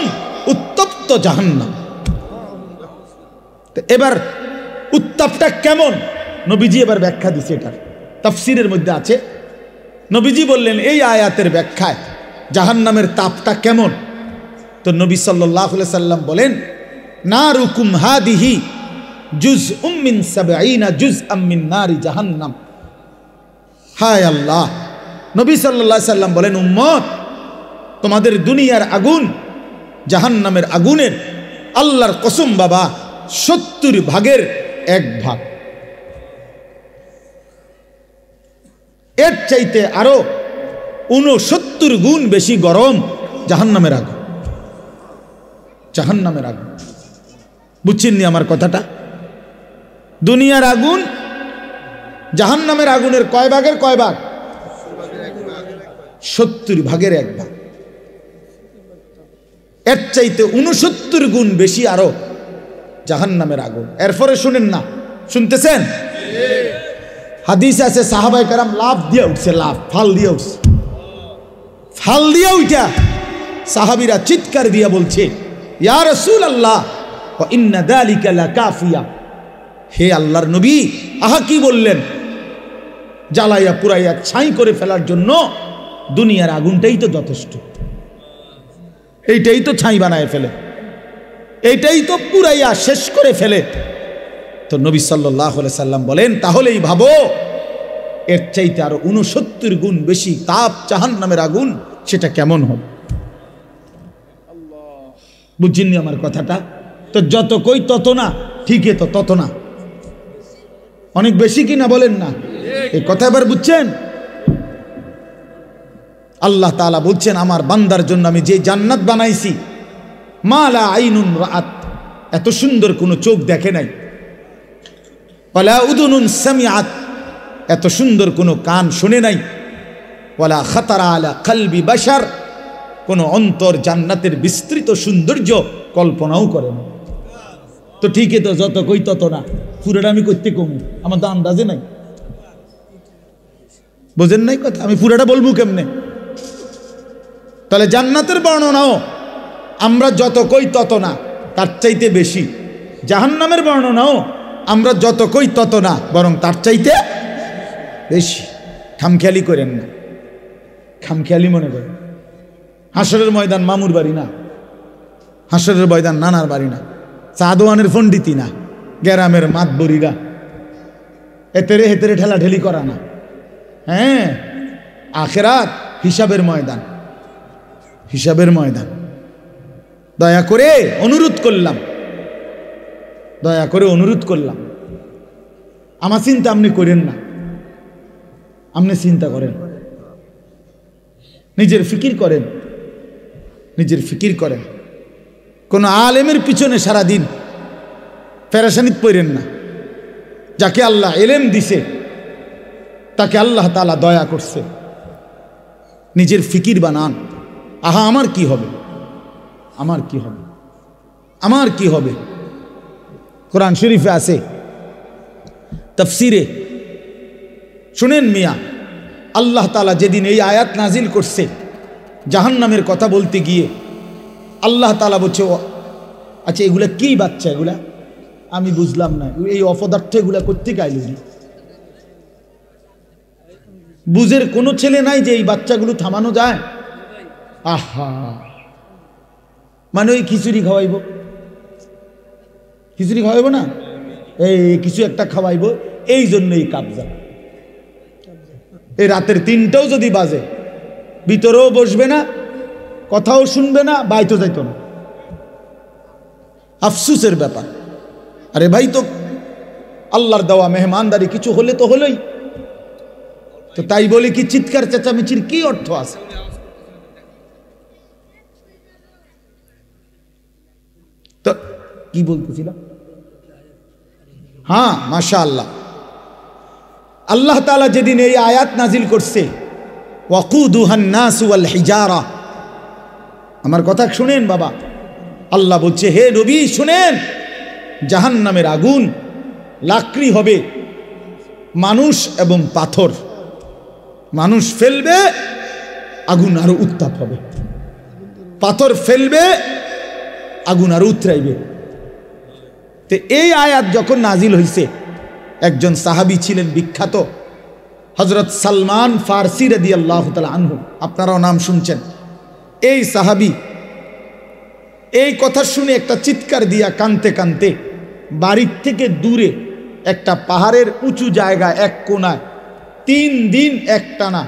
উত্তপ্ত জাহান্নাম। তো এবার উত্তাপটা কেমন নবীজি এবার ব্যাখ্যা দিচ্ছে। এটার তাফসীরের মধ্যে আছে, নবীজি বললেন এই আয়াতের ব্যাখ্যায় জাহান্নামের তাপটা কেমন। তো নবী সাল্লাল্লাহু আলাইহি সাল্লাম বলেন নারুকুম হাদিহি জুজউম মিন 70 জুজআম মিন নারি জাহান্নাম। হায় আল্লাহ, নবী সাল্লাল্লাহু আলাইহি সাল্লাম বলেন উম্মত, তোমাদের দুনিয়ার আগুন জাহান্নামের আগুনের আল্লাহর কসম বাবা 70 ভাগের 1 ভাগ। এর চাইতে আরো 69 গুণ বেশি গরম জাহান্নামের আগুন। জাহান্নামের আগুন বুঝছেননি আমার কথাটা? দুনিয়ার আগুন জাহান্নামের আগুনের কয় ভাগের কয় ভাগ? 70 ভাগের 1 ভাগ। এর চাইতে 69 গুণ বেশি আরো জাহান্নামের আগুন। এরপরে শুনেন না, শুনতেছেন? হাদিস আছে সাহাবায়ে কেরাম লাফ দিয়ে উঠছে, লাফ ফাল দিয়ে উঠছে, ফাল দিয়ে উঠা সাহাবীরা চিৎকার দিয়ে বলছে ইয়া রাসূলুল্লাহ ওয়া ইন্না যালিকা লাকাফিয়া, হে আল্লাহর নবী, আহা কি বললেন, জ্বালাইয়া পুরাইয়া ছাই করে ফেলার জন্য দুনিয়ার আগুনটাই তো যথেষ্ট, এইটাই তো ছাই বানায় ফেলে, এইটাই তো পুরাইয়া শেষ করে ফেলে। তো নবী সাল্লাল্লাহু আলাইহি সাল্লাম বলেন তাহলেই ভাবো এর চাইতে আরো 69 গুণ বেশি তাপ জাহান্নামের আগুন, সেটা কেমন হবে? বুঝছেননি আমার কথাটা? তো যত কই তত না, ঠিকই তো তত না, অনেক বেশি কিনা বলেন না? এই কথা এবার বুঝছেন? আল্লাহ তাআলা বলছেন আমার বান্দার জন্য আমি যে জান্নাত বানাইছি মা লা আইনুন রাআত, এত সুন্দর কোনো চোখ দেখে নাই, ওয়ালা উদুনুন সামিআত, এত সুন্দর কোনো কান শুনে নাই, ওয়ালা খাতারা আলা কলবি বাশার, কোনো অন্তর জান্নাতের বিস্তৃত সৌন্দর্য কল্পনাও করে না। তো ঠিকই তো যত কই তত না, পুরোটা আমি করতে কমু, আমার তো আন্দাজে নাই। বোঝেন নাই কথা? আমি পুরোটা বলবো কেমনে? তাহলে জান্নাতের বর্ণনাও আমরা যত কই তত না, তার চাইতে বেশি। জাহান্নামের বর্ণনাও আমরা যত কই তত না, বরং তার চাইতে বেশি। খামখেয়ালি করেন না, খামখেয়ালি মনে করেন। হাসরের ময়দান মামুর বাড়ি না, হাসরের ময়দান নানার বাড়ি না, সাদওয়ানের পণ্ডিতি না, গ্রামের মাতবরিরা এতেরে হেতেরে ঠেলাঠেলি করা না। হ্যাঁ, আখিরাত হিসাবের ময়দান, হিসাবের ময়দান। দয়া করে অনুরোধ করলাম, দয়া করে অনুরোধ করলাম, আমার চিন্তা আপনি করেন না, আপনি চিন্তা করেন, নিজের ফিকির করেন, নিজের ফিকির করেন। কোন আলেমের পিছনে সারাদিন পেরেশানিত পড়েন না। যাকে আল্লাহ এলেম দিছে তাকে আল্লাহ তাআলা দয়া করছে, নিজের ফিকির বানান। আহা আমার কি হবে, আমার কি হবে, আমার কি হবে? কোরআন শরীফে আছে, তাফসিরে শুনেন মিয়া, আল্লাহ তাআলা যেদিন এই আয়াত নাজিল করছে জাহান্নামের কথা বলতে গিয়ে, আল্লাহ তাআলা বলছে আচ্ছা এগুলা কি বাচ্চা, এগুলা আমি বুঝলাম না, এই অপদার্থ এগুলা করতে গাইল, বুঝের কোনো ছেলে নাই যে এই বাচ্চাগুলো থামানো যায়? আহা, মানে ওই খিচুড়ি খাওয়াইব, খিচুড়ি খাওয়াইব না, এই কিছু একটা খাওয়াইব, এই জন্যই কাবজা। এই রাতের 3টাও যদি বাজে ভিতরেও বসবে না, কথাও শুনবে না, বাইতো যাইতো না। আফসুসের ব্যাপার। আরে ভাই, তো আল্লাহর দেওয়া মেহমানদারি, কিছু হলে তো হলোই, তো তাই বলে কি চিৎকার চেঁচামেচির কি অর্থ আছে? কি বলতেছিলাম? হ্যাঁ, মাশাআল্লাহ, আল্লাহ তাআলা যেদিন এই আয়াত নাজিল করছে, ওয়াকুদুহান নাস ওয়াল হিজারা, আমার কথা শুনেন বাবা, আল্লাহ বলছে হে নবী শুনেন, জাহান্নামের আগুন লাকড়ি হবে মানুষ এবং পাথর, মানুষ ফেলবে আগুন আরো উত্তাপ হবে, পাথর ফেলবে আগুন আরো উতরাইবে। তো এই আয়াত যখন নাজিল হয়েছে, একজন সাহাবী ছিলেন বিখ্যাত, হযরত সালমান ফারসি রাদিয়াল্লাহু তাআলা আনহু, আপনারাও নাম শুনছেন। এই সাহাবী এই কথা শুনে একটা চিৎকার দিয়া কানতে কানতে বাড়ির থেকে দূরে একটা পাহাড়ের উঁচু জায়গা এক কোনায় 3 দিন একটানা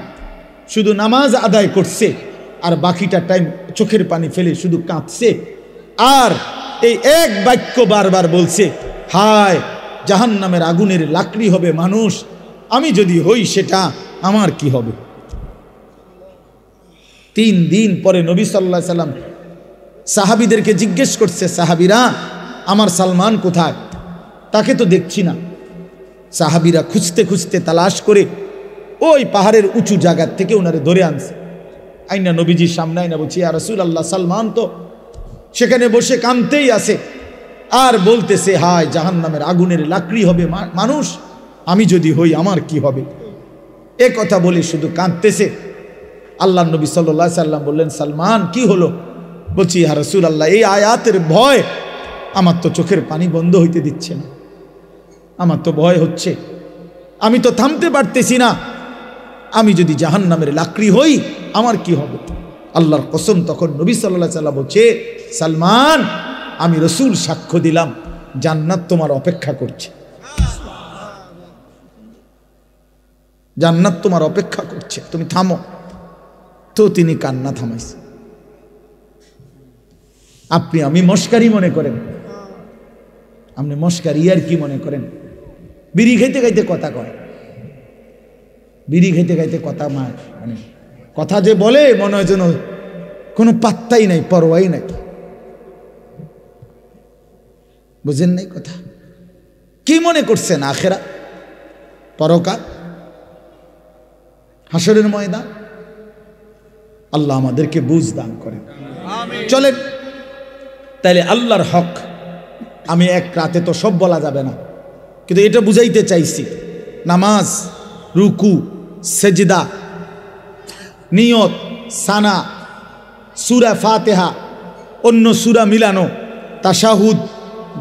শুধু নামাজ আদায় করছে, আর বাকিটা টাইম চোখের পানি ফেলে শুধু কাঁদছে, আর এই এক বাক্য বারবার বলছে, হায় জাহান্নামের আগুনের লাকড়ি হবে মানুষ, আমি যদি হই সেটা আমার কি হবে। 3 দিন পরে নবী সাল্লাল্লাহু আলাইহি সাল্লাম সাহাবীদেরকে জিজ্ঞেস করছে, সাহাবীরা আমার সালমান কোথায়, তাকে তো দেখছি না। সাহাবীরা খুঁজতে খুঁজতে তালাশ করে ওই পাহাড়ের উঁচু জায়গার থেকে ওনারে ধরে আনছে, আইনা নবীজির সামনে আইনা বলছি, ইয়া রাসূলুল্লাহ, সালমান তো সেখানে বসে কাঁদতেই আছে আর বলতেছে, হায় জাহান্নামের আগুনের লাকড়ি হবে মানুষ, আমি যদি হই আমার কি হবে। এ কথা বলে শুধু কাঁদতেছে। আল্লাহ নবী সাল্লাল্লাহু আলাইহি সাল্লাম বললেন, সালমান কি হলো? বলছি, ইয়া রাসূলুল্লাহ, এই আয়াতের ভয় আমার তো চোখের পানি বন্ধ হইতে দিচ্ছে না, আমার তো ভয় হচ্ছে, আমি তো থামতে পারতেছি না, আমি যদি জাহান্নামের লাকড়ি হই আমার কি হবে। আল্লাহর কসম, তখন নবী সাল্লাল্লাহু আলাইহি সাল্লাম বলছে, সালমান আমি রাসূল সাক্ষ্য দিলাম জান্নাত তোমার অপেক্ষা করছে, জান্নাত তোমার অপেক্ষা করছে, তুমি থামো। তো তিনি কান্না থামাইছে। আপনি আমি মস্কারি মনে করেন, আপনি মস্কারি আর কি মনে করেন? বিড়ি খাইতে খাইতে কথা কয়, বিড়ি খাইতে খাইতে কথা, মানে কথা যে বলে মনে হয় যেন কোনো পাত্তাই নাই, পরোয়াই নাই, বুঝেন নাই কথা? কি মনে করছেন আখেরা, পরকাল, হাসরের ময়দান? আল্লাহ আমাদেরকে বুঝ দান করেন। চলেন তাইলে আল্লাহর হক আমি এক রাতে তো সব বলা যাবে না, কিন্তু এটা বুঝাইতে চাইছি, নামাজ, রুকু, সেজদা, নিয়ত, সানা, সূরা ফাতিহা, অন্য সূরা মিলানো, তাশাহুদ,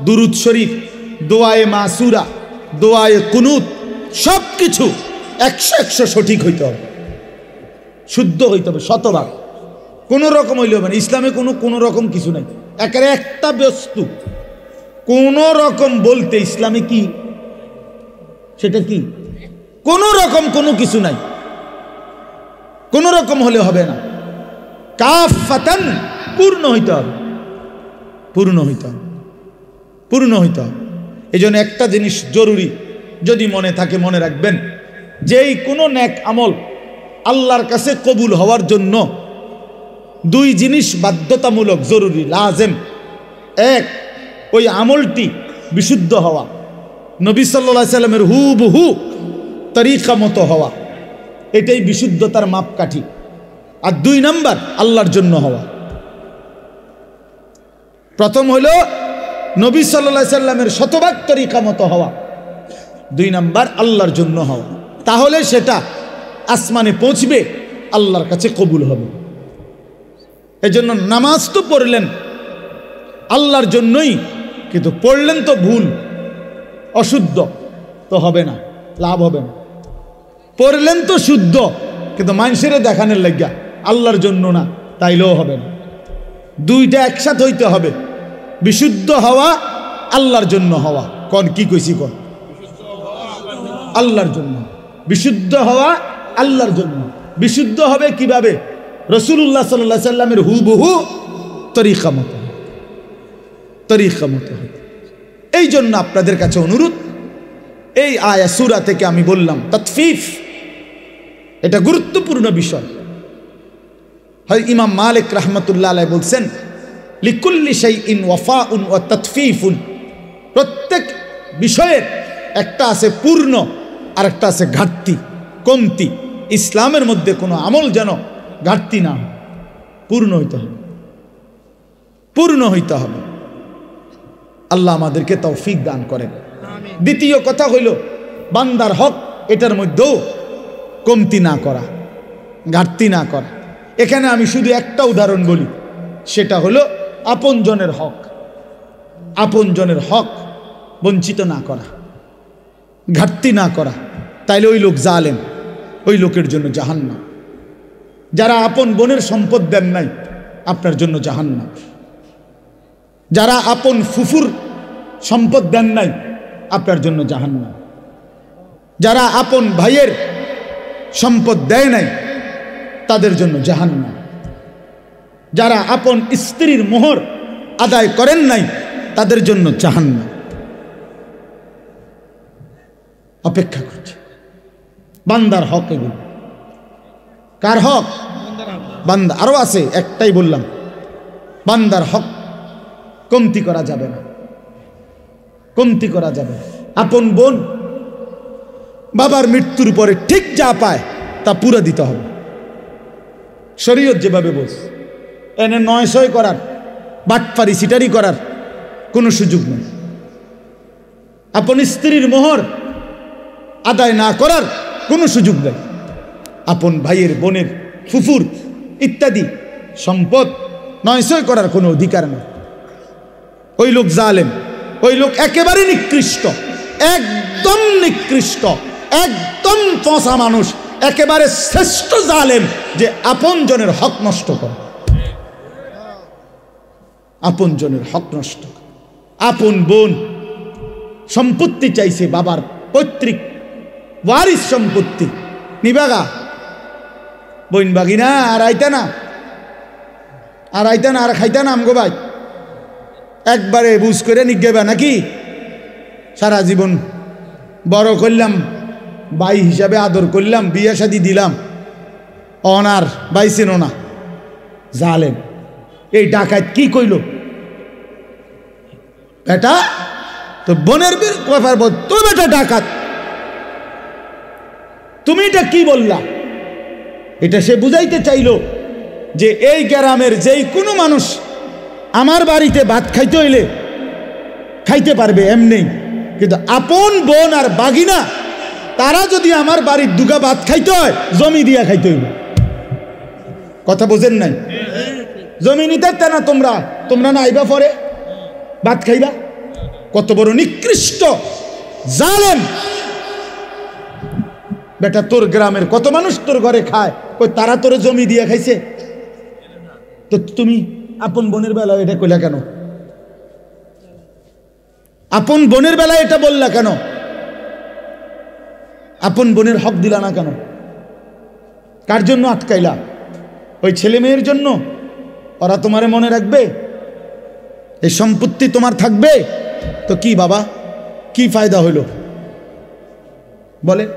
দুরুদ শরীফ, দোয়ায়ে মাসুরা, দোয়ায়ে কুনুত, সব কিছু 100 সঠিক হইতে হবে, শুদ্ধ হইতে হবে, শতভাগ, কোনো রকম হইলে হবে না। ইসলামে কোনো রকম কিছু নাই, একেবারে একটা বস্তু কোনো রকম বলতে ইসলামে কি, সেটা কি, কোনো রকম কোনো কিছু নাই, কোনো রকম হলে হবে না, কাফাতান, পূর্ণ হইতে হবে, পূর্ণ হইতে হবে, পূর্ণ হইতে হবে। এই জন্য একটা জিনিস জরুরি, যদি মনে থাকে মনে রাখবেন, যেই কোনো নেক আমল আল্লাহর কাছে কবুল হওয়ার জন্য 2 জিনিস বাধ্যতামূলক, জরুরি, লাজেম। এক, ওই আমলটি বিশুদ্ধ হওয়া, নবী সাল্লাল্লাহু আলাইহি সাল্লামের হুবহু তরিকা মতো হওয়া, এটাই বিশুদ্ধতার মাপকাঠি। আর 2 নাম্বার আল্লাহর জন্য হওয়া। প্রথম হলো নবী সাল্লাল্লাহু আলাইহি সাল্লামের শতভাগ তরিকা মতো হওয়া, 2 নাম্বার আল্লাহর জন্য হওয়া, তাহলে সেটা আসমানে পৌঁছবে, আল্লাহর কাছে কবুল হবে। এজন্য নামাজ তো পড়লেন আল্লাহর জন্যই, কিন্তু পড়লেন তো ভুল, অশুদ্ধ, তো হবে না, লাভ হবে না। পড়লেন তো শুদ্ধ, কিন্তু মানুষের দেখানোর লাগিয়া, আল্লাহর জন্য না, তাইলেও হবে না। 2টা একসাথে হইতে হবে, বিশুদ্ধ হওয়া, আল্লাহর জন্য হওয়া। কোন কি কইছি, কোন আল্লাহর জন্য, বিশুদ্ধ হওয়া আল্লাহর জন্য। বিশুদ্ধ হবে কিভাবে? রাসূলুল্লাহ সাল্লাল্লাহু আলাইহি সাল্লামের হুবহু তরিকা মতো, তরিকা মতো। এই জন্য আপনাদের কাছে অনুরোধ, এই আয়া সূরা থেকে আমি বললাম তাতফিফ, এটা গুরুত্বপূর্ণ বিষয়। হয় ইমাম মালিক রাহমাতুল্লাহ আলাইহি বলছেন, লিকুল্লি শাইইন ওয়াফাউন ওয়া তাতফিফুন, প্রত্যেক বিষয়ের একটা আছে পূর্ণ আর একটা আছে ঘাটতি, কমতি। ইসলামের মধ্যে কোনো আমল যেন ঘাটতি না হয়, পূর্ণ হইতে হবে, পূর্ণ হইতে হবে। আল্লাহ আমাদেরকে তৌফিক দান করেন। দ্বিতীয় কথা হইল বান্দার হক, এটার মধ্যেও কমতি না করা, ঘাটতি না করা। এখানে আমি শুধু একটা উদাহরণ বলি, সেটা হলো আপনজনের হক, আপনজনের হক বঞ্চিত না করা, ঘাটতি না করা। তাইলে ওই লোক জালেম, ওই লোকের জন্য জাহান্নাম। যারা আপন বোনের সম্পদ দেন নাই, আপনার জন্য জাহান্নাম। যারা আপন ফুফুর সম্পদ দেন নাই, আপনার জন্য জাহান্নাম। যারা আপন ভাইয়ের সম্পদ দেয় নাই, তাদের জন্য জাহান্নাম। যারা আপন স্ত্রীর মোহর আদায় করেন নাই, তাদের জন্য জাহান্নাম অপেক্ষা করছে। বান্দার হক এগুলো। কার হক? বান্দা। আরো আছে, একটাই বললাম, বান্দার হক কমতি করা যাবে না, কমতি করা যাবে না। আপন বোন বাবার মৃত্যুর পরে ঠিক যা পায় তা পুরো দিতে হবে, শরীয়ত যেভাবে বলছে। এনে নয়শয় করার, বাটপারি সিটারি করার কোনো সুযোগ নেই। আপন স্ত্রীর মোহর আদায় না করার কোনো সুযোগ নেই। আপন ভাইয়ের, বোনের, ফুফুর ইত্যাদি সম্পদ নয়শয় করার কোনো অধিকার নেই। ওই লোক জালেম, ওই লোক একেবারে নিকৃষ্ট, একদম নিকৃষ্ট, একদম পচা মানুষ, একেবারে শ্রেষ্ঠ জালেম যে আপন জনের হক নষ্ট করে, আপন জনের হক নষ্ট করে। আপন বোন সম্পত্তি চাইছে, বাবার পৈতৃক ওয়ারিস সম্পত্তি নিবাগা, বইন বাগি না, আর আইতা না, আর আইতা না, আর খাইতা না আমগো ভাই, একবারে বুঝ করে নিগেবা নাকি? সারা জীবন বড় করলাম, ভাই হিসাবে আদর করলাম, বিয়ে শাদি দিলাম, অনার বাইছেন না, জালেম। এই ডাকাত কি কইল? বেটা তোর বোনের ব্যাপার বল, তোর বেটা ডাকাত, তুমি এটা কি বললা? এটা সে বুঝাইতে চাইল যে এই গ্রামের যেই কোনো মানুষ আমার বাড়িতে ভাত খাইতে হইলে খাইতে পারবে এমনি, কিন্তু আপন বোন আর বাগিনা তারা যদি আমার বাড়ির দুগা ভাত খাইতে হয়, জমি দিয়া খাইতে হইবে। কথা বোঝেন নাই? জমি নিতে না তোমরা, তোমরা না আইবা পরে ভাত খাইবা। কত বড় নিকৃষ্ট জালেম বেটা! তোর গ্রামের কত মানুষ তোর ঘরে খায়, কই তারা তোর জমি দিয়া খাইছে, তো তুমি আপন বোনের বেলায় এটা কইলা কেন? আপন বোনের বেলায় এটা বললা কেন? আপন বোনের হক দিলা না কেন? কার জন্য আটকাইলা? ওই ছেলে মেয়ের জন্য? ওরা তোমারে মনে রাখবে? এই সম্পত্তি তোমার থাকবে তো কি বাবা, কি ফায়দা হইল বলেন?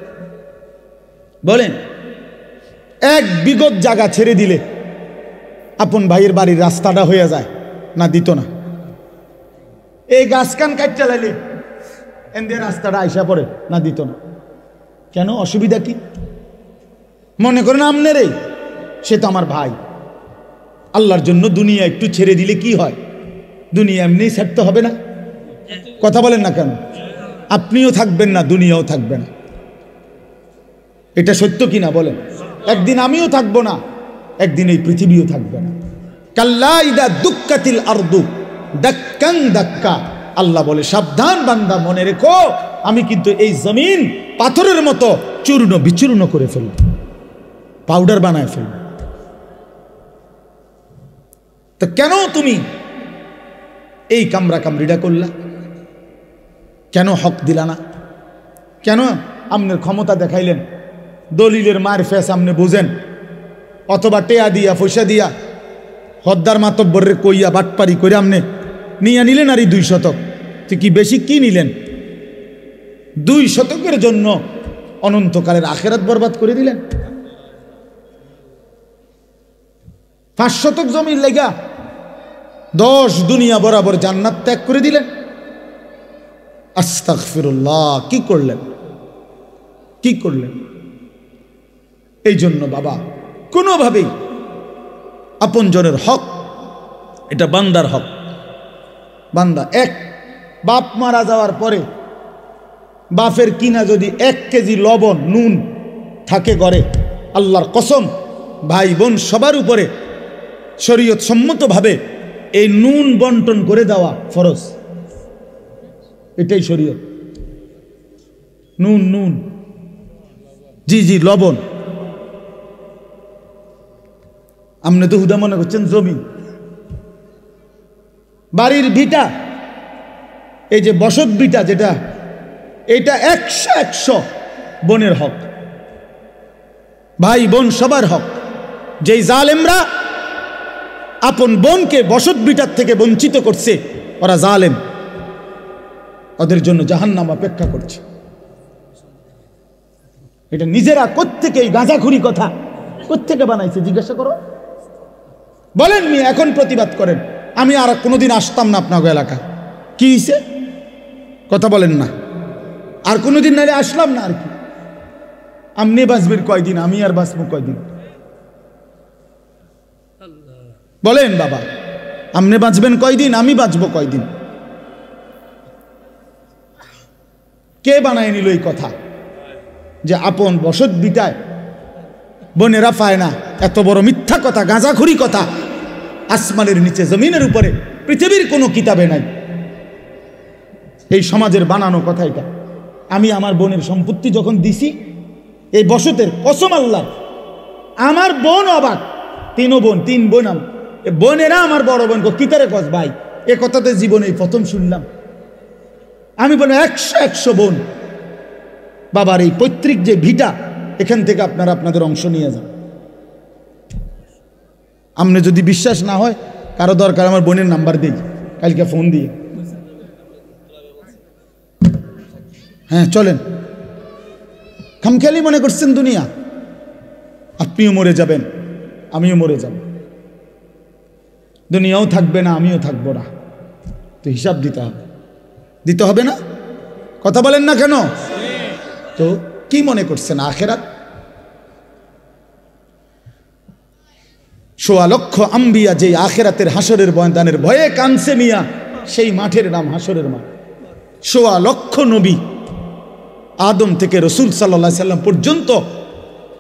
বলেন, এক বিগত জায়গা ছেড়ে দিলে আপন ভাইয়ের বাড়ির রাস্তাটা হয়ে যায় না? দিত না? এই গাছ কান কাট চালাইলে এদের রাস্তাটা আইসা পড়ে না? দিত না? কেন? অসুবিধা কি? মনে করেন আমনের এই, সে তো আমার ভাই, আল্লাহর জন্য দুনিয়া একটু ছেড়ে দিলে কি হয়? দুনিয়া এমনি ছাড়তে হবে না? কথা বলেন না কেন? আপনিও থাকবেন না, দুনিয়াও থাকবে না। এটা সত্য কিনা বলেন? একদিন আমিও থাকবো না, একদিন এই পৃথিবীও থাকবে না। কাল্লা ইদা দুক্কাতিল আরদু দাক্কান দাক্কা, আল্লাহ বলে সাবধান বান্দা, মনে রেখো আমি কিন্তু এই জমিন পাথরের মতো চূর্ণ বিচূর্ণ করে ফেলব, পাউডার বানায় ফেলব। তো কেন তুমি এই কামরা কামড়িটা করলা? কেন হক দিলা না? কেন আপনার ক্ষমতা দেখাইলেন? দলিলের মার ফেস আপনি বুঝেন, অথবা টেয়া দিয়া পয়সা দিয়া হদ্দার মাতব্বরের কইয়া বাটপারি করে আপনি নিয়ে নিলেন আর এই 2 শতক। তো কি বেশি কি নিলেন? 2 শতকের জন্য অনন্তকালের আখেরাত বরবাদ করে দিলেন। 5 শতক জমির লেগা 10 দুনিয়া বরাবর জান্নাত ত্যাগ করে দিলেন। আস্তাগফিরুল্লাহ, কি করলেন, কি করলেন? এই জন্য বাবা, কোনোভাবেই আপনজনের হক, এটা বান্দার হক। বান্দা এক বাপ মারা যাওয়ার পরে বাপের কিনা যদি 1 কেজি লবণ নুন থাকে ঘরে, আল্লাহর কসম ভাই বোন সবার উপরে শরীয়ত সম্মতভাবে এই নুন বন্টন করে দেওয়া ফরজ। এটাই শরীয়ত। নুন নুন জি জি লবণ। আপনি তো হুদা মনে করছেন জমি, বাড়ির ভিটা, এই যে বসত ভিটা যেটা, এটা 100 বোনের হক, ভাই বোন সবার হক। যেই জালেমরা আপন বোনকে বসত ভিটার থেকে বঞ্চিত করছে, ওরা জালেম, ওদের জন্য জাহান্নাম অপেক্ষা করছে। এটা নিজেরা কোত্থেকে এই গাঁজাখুরি কথা কোত্থেকে বানাইছে জিজ্ঞাসা করো। বলেন মিয়া, এখন প্রতিবাদ করেন। আমি আর কোনোদিন আসতাম না আপনার এলাকা, কি হয়েছে কথা বলেন না, আর কোনোদিন নাইলে আসলাম না। আর কি আপনি বাঁচবেন কয়দিন, আমি আর বাঁচবো কয়দিন? বলেন বাবা, আপনি বাঁচবেন কয়দিন, আমি বাঁচবো কয়দিন? কে বানায় নিল এই কথা যে আপন বসত বিটায় বোনেরা পায় না? এত বড় মিথ্যা কথা, গাঁজাখুরি কথা আসমানের নিচে জমিনের উপরে পৃথিবীর কোনো কিতাবে নাই। এই সমাজের বানানো কথা এটা। আমি আমার বোনের সম্পত্তি যখন দিছি, এই বসতের কসম আল্লাহ, আমার বোন অবাক, 3 বোন, 3 বোন, বোনেরা আমার বড় বোন কিতারে কস ভাই, এ কথাতে জীবনে প্রথম শুনলাম। আমি বলি 100 বোন। বাবার এই পৈতৃক যে ভিটা, এখান থেকে আপনারা আপনাদের অংশ নিয়ে যান। আপনি যদি বিশ্বাস না হয়, কারো দরকার আমার বোনের নাম্বার দিই, কালকে ফোন দিয়ে। হ্যাঁ চলেন। খামখেয়ালি মনে করছেন দুনিয়া? আপনিও মরে যাবেন, আমিও মরে যাব, দুনিয়াও থাকবে না, আমিও থাকবো না, তো হিসাব দিতে হবে, দিতে হবে না? কথা বলেন না কেন? তো কি মনে করছেন আখেরাত? 1.25 লক্ষ আম্বিয়া যে আখেরাতের হাসরের ময়দানের ভয়ে কানছে মিয়া, সেই মাঠের নাম হাসরের মাঠ। 1.25 লক্ষ নবী, আদম থেকে রসুল সাল্লাল্লাহু আলাইহি সাল্লাম পর্যন্ত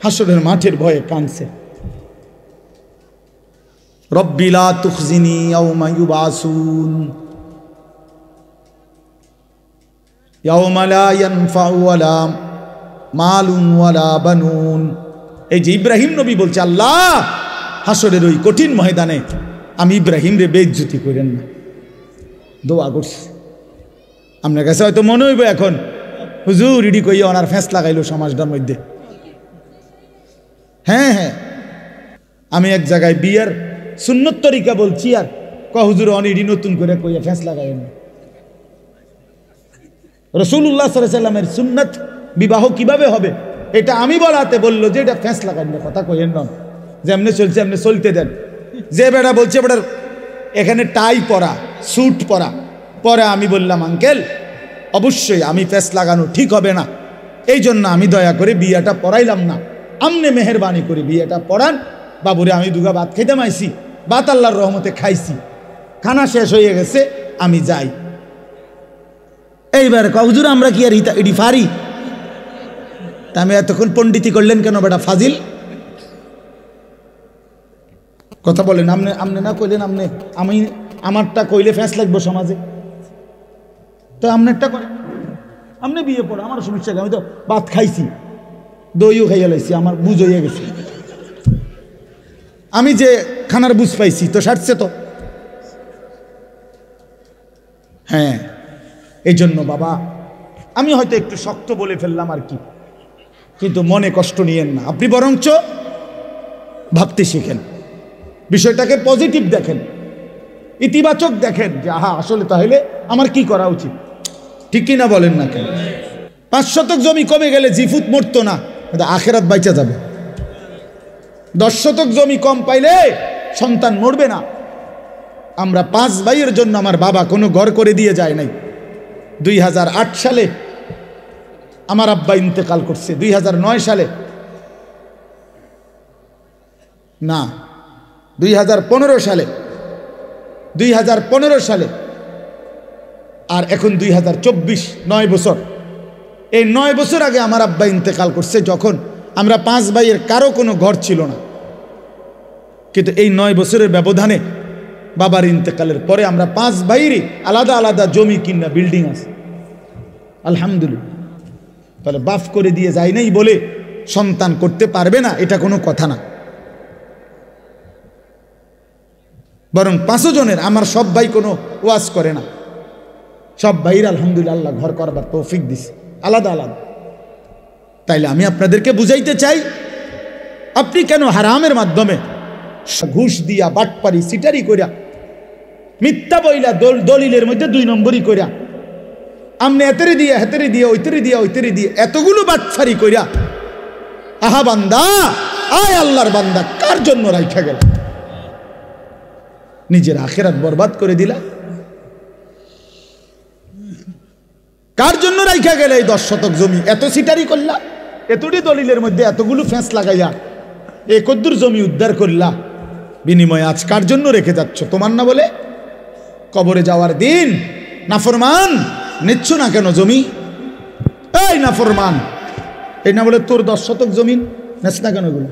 হাসরের মাঠের ভয়ে কানছে। রব্বি লা তুখজিনি ইয়াওমা ইউবাসুন ইয়াওমা লা ইয়ানফাউ ওয়ালা মালুন ওয়ালা বানুন। এই যে ইব্রাহিম নবী বলছে, আল্লাহ হাসরের ওই কঠিন ময়দানে আমি ইব্রাহিম রে বেইজ্জতি করেন না, দোয়া করছি। আপনার কাছে হয়তো মনে হইব এখন, হুজুর ইডি কইয়া ওনার ফেঁস লাগাইলো সমাজটার মধ্যে। হ্যাঁ হ্যাঁ, আমি এক জায়গায় বিয়ের সুন্নত তরিকা বলছি, আর হুজুর অনিডি নতুন করে কইয়া ফেঁস লাগাইন। রাসূলুল্লাহ সাল্লাল্লাহু আলাইহি সাল্লামের সুন্নত বিবাহ কিভাবে হবে এটা আমি বলাতে বললো যে এটা ফেঁস লাগাইন না, কথা কইেন না, যে এমনি চলছে এমনি চলতে দেন। যে বেটা বলছে বেটার এখানে টাই পরা, স্যুট পরা, পরে আমি বললাম আঙ্কেল অবশ্যই আমি ফেঁস লাগানো ঠিক হবে না, এই জন্য আমি দয়া করে বিয়েটা পড়াইলাম না, আমনে মেহরবানি করে বিয়েটা পড়ান। বাবুরে আমি দুগা ভাত খাইতে মাইছি, ভাত আল্লাহর রহমতে খাইছি, খানা শেষ হয়ে গেছে, আমি যাই। এইবার হুজুর আমরা কি আর ইডি ফারি? তা আমি এতক্ষণ পণ্ডিতি করলেন কেন বেটা ফাজিল? কথা বলেন, আমনে না কইলেন, আমি আমারটা কইলে ফ্যাঁস লাগবো সমাজে, তো আমনেরটা করে আমনে বিয়ে পড়ো, আমার সমস্যা, আমি তো ভাত খাইছি, দইও খাইয়া লাইছি, আমার বুঝ হইয়া গেছে, আমি যে খানার বুঝ পাইছি তো সারছে তো। হ্যাঁ, এই জন্য বাবা আমি হয়তো একটু শক্ত বলে ফেললাম আর কি, কিন্তু মনে কষ্ট নিয়েন না। আপনি বরঞ্চ ভাবতে শিখেন, বিষয়টাকে পজিটিভ দেখেন, ইতিবাচক দেখেন যে আহা আসলে তাহলে আমার কি করা উচিত, ঠিক কিনা বলেন না কেন? 5 শতক জমি কমে গেলে জিফুত মরতো না, আখেরাত বাইচা যাবে। 10 শতক জমি কম পাইলে সন্তান মরবে না, আমরা 5 ভাইয়ের জন্য আমার বাবা কোনো ঘর করে দিয়ে যায় নাই। 2008 সালে আমার আব্বা ইন্তেকাল করছে, 2009 সালে না 2015 সালে, 2015 সালে, আর এখন 2024, 9 বছর। এই 9 বছর আগে আমার আব্বা ইন্তেকাল করছে, যখন আমরা 5 ভাইয়ের কারো কোনো ঘর ছিল না। কিন্তু এই 9 বছরের ব্যবধানে বাবার ইন্তেকালের পরে আমরা 5 ভাইয়েরই আলাদা আলাদা জমি কিনা বিল্ডিং আছে, আলহামদুলিল্লাহ। তাহলে বাফ করে দিয়ে যায় নাই বলে সন্তান করতে পারবে না, এটা কোনো কথা না। বরং 5 জনের, আমার সব ভাই কোনো ওয়াজ করে না, সব ভাইয়ের আলহামদুলিল্লাহ আল্লাহ ঘর করবার তৌফিক দিছে আলাদা আলাদা। তাইলে আমি আপনাদেরকে বুঝাইতে চাই, আপনি কেন হারামের মাধ্যমে ঘুষ দিয়া, বাটপারি, সিটারি কইরা, মিথ্যা বইলা, দলিলের মধ্যে 2 নম্বরই কইরা, আমনে এতেরে দিয়া হেতেরে দিয়া ওইতেরে দিয়া ওইতেরে দিয়ে এতগুলো বাটফারি কইরা, আহা বান্দা, আয় আল্লাহর বান্দা, কার জন্য রাইখা গেল? নিজের আখিরাত বরবাদ করে দিলা। কার জন্য রাইখা গেলে এই 10 শতক জমি? এত সিটারি করলা, এতটি দলিলের মধ্যে এতগুলো ফেঁস লাগাইয়া এ কদ্দুর জমি উদ্ধার করলা, বিনিময়ে আজ কার জন্য রেখে যাচ্ছ? তোমার না বলে? কবরে যাওয়ার দিন নাফরমান নিচ্ছ না কেন জমি? এই নাফরমান, এই না বলে তোর 10 শতক জমিন নেস না কেন? এগুলো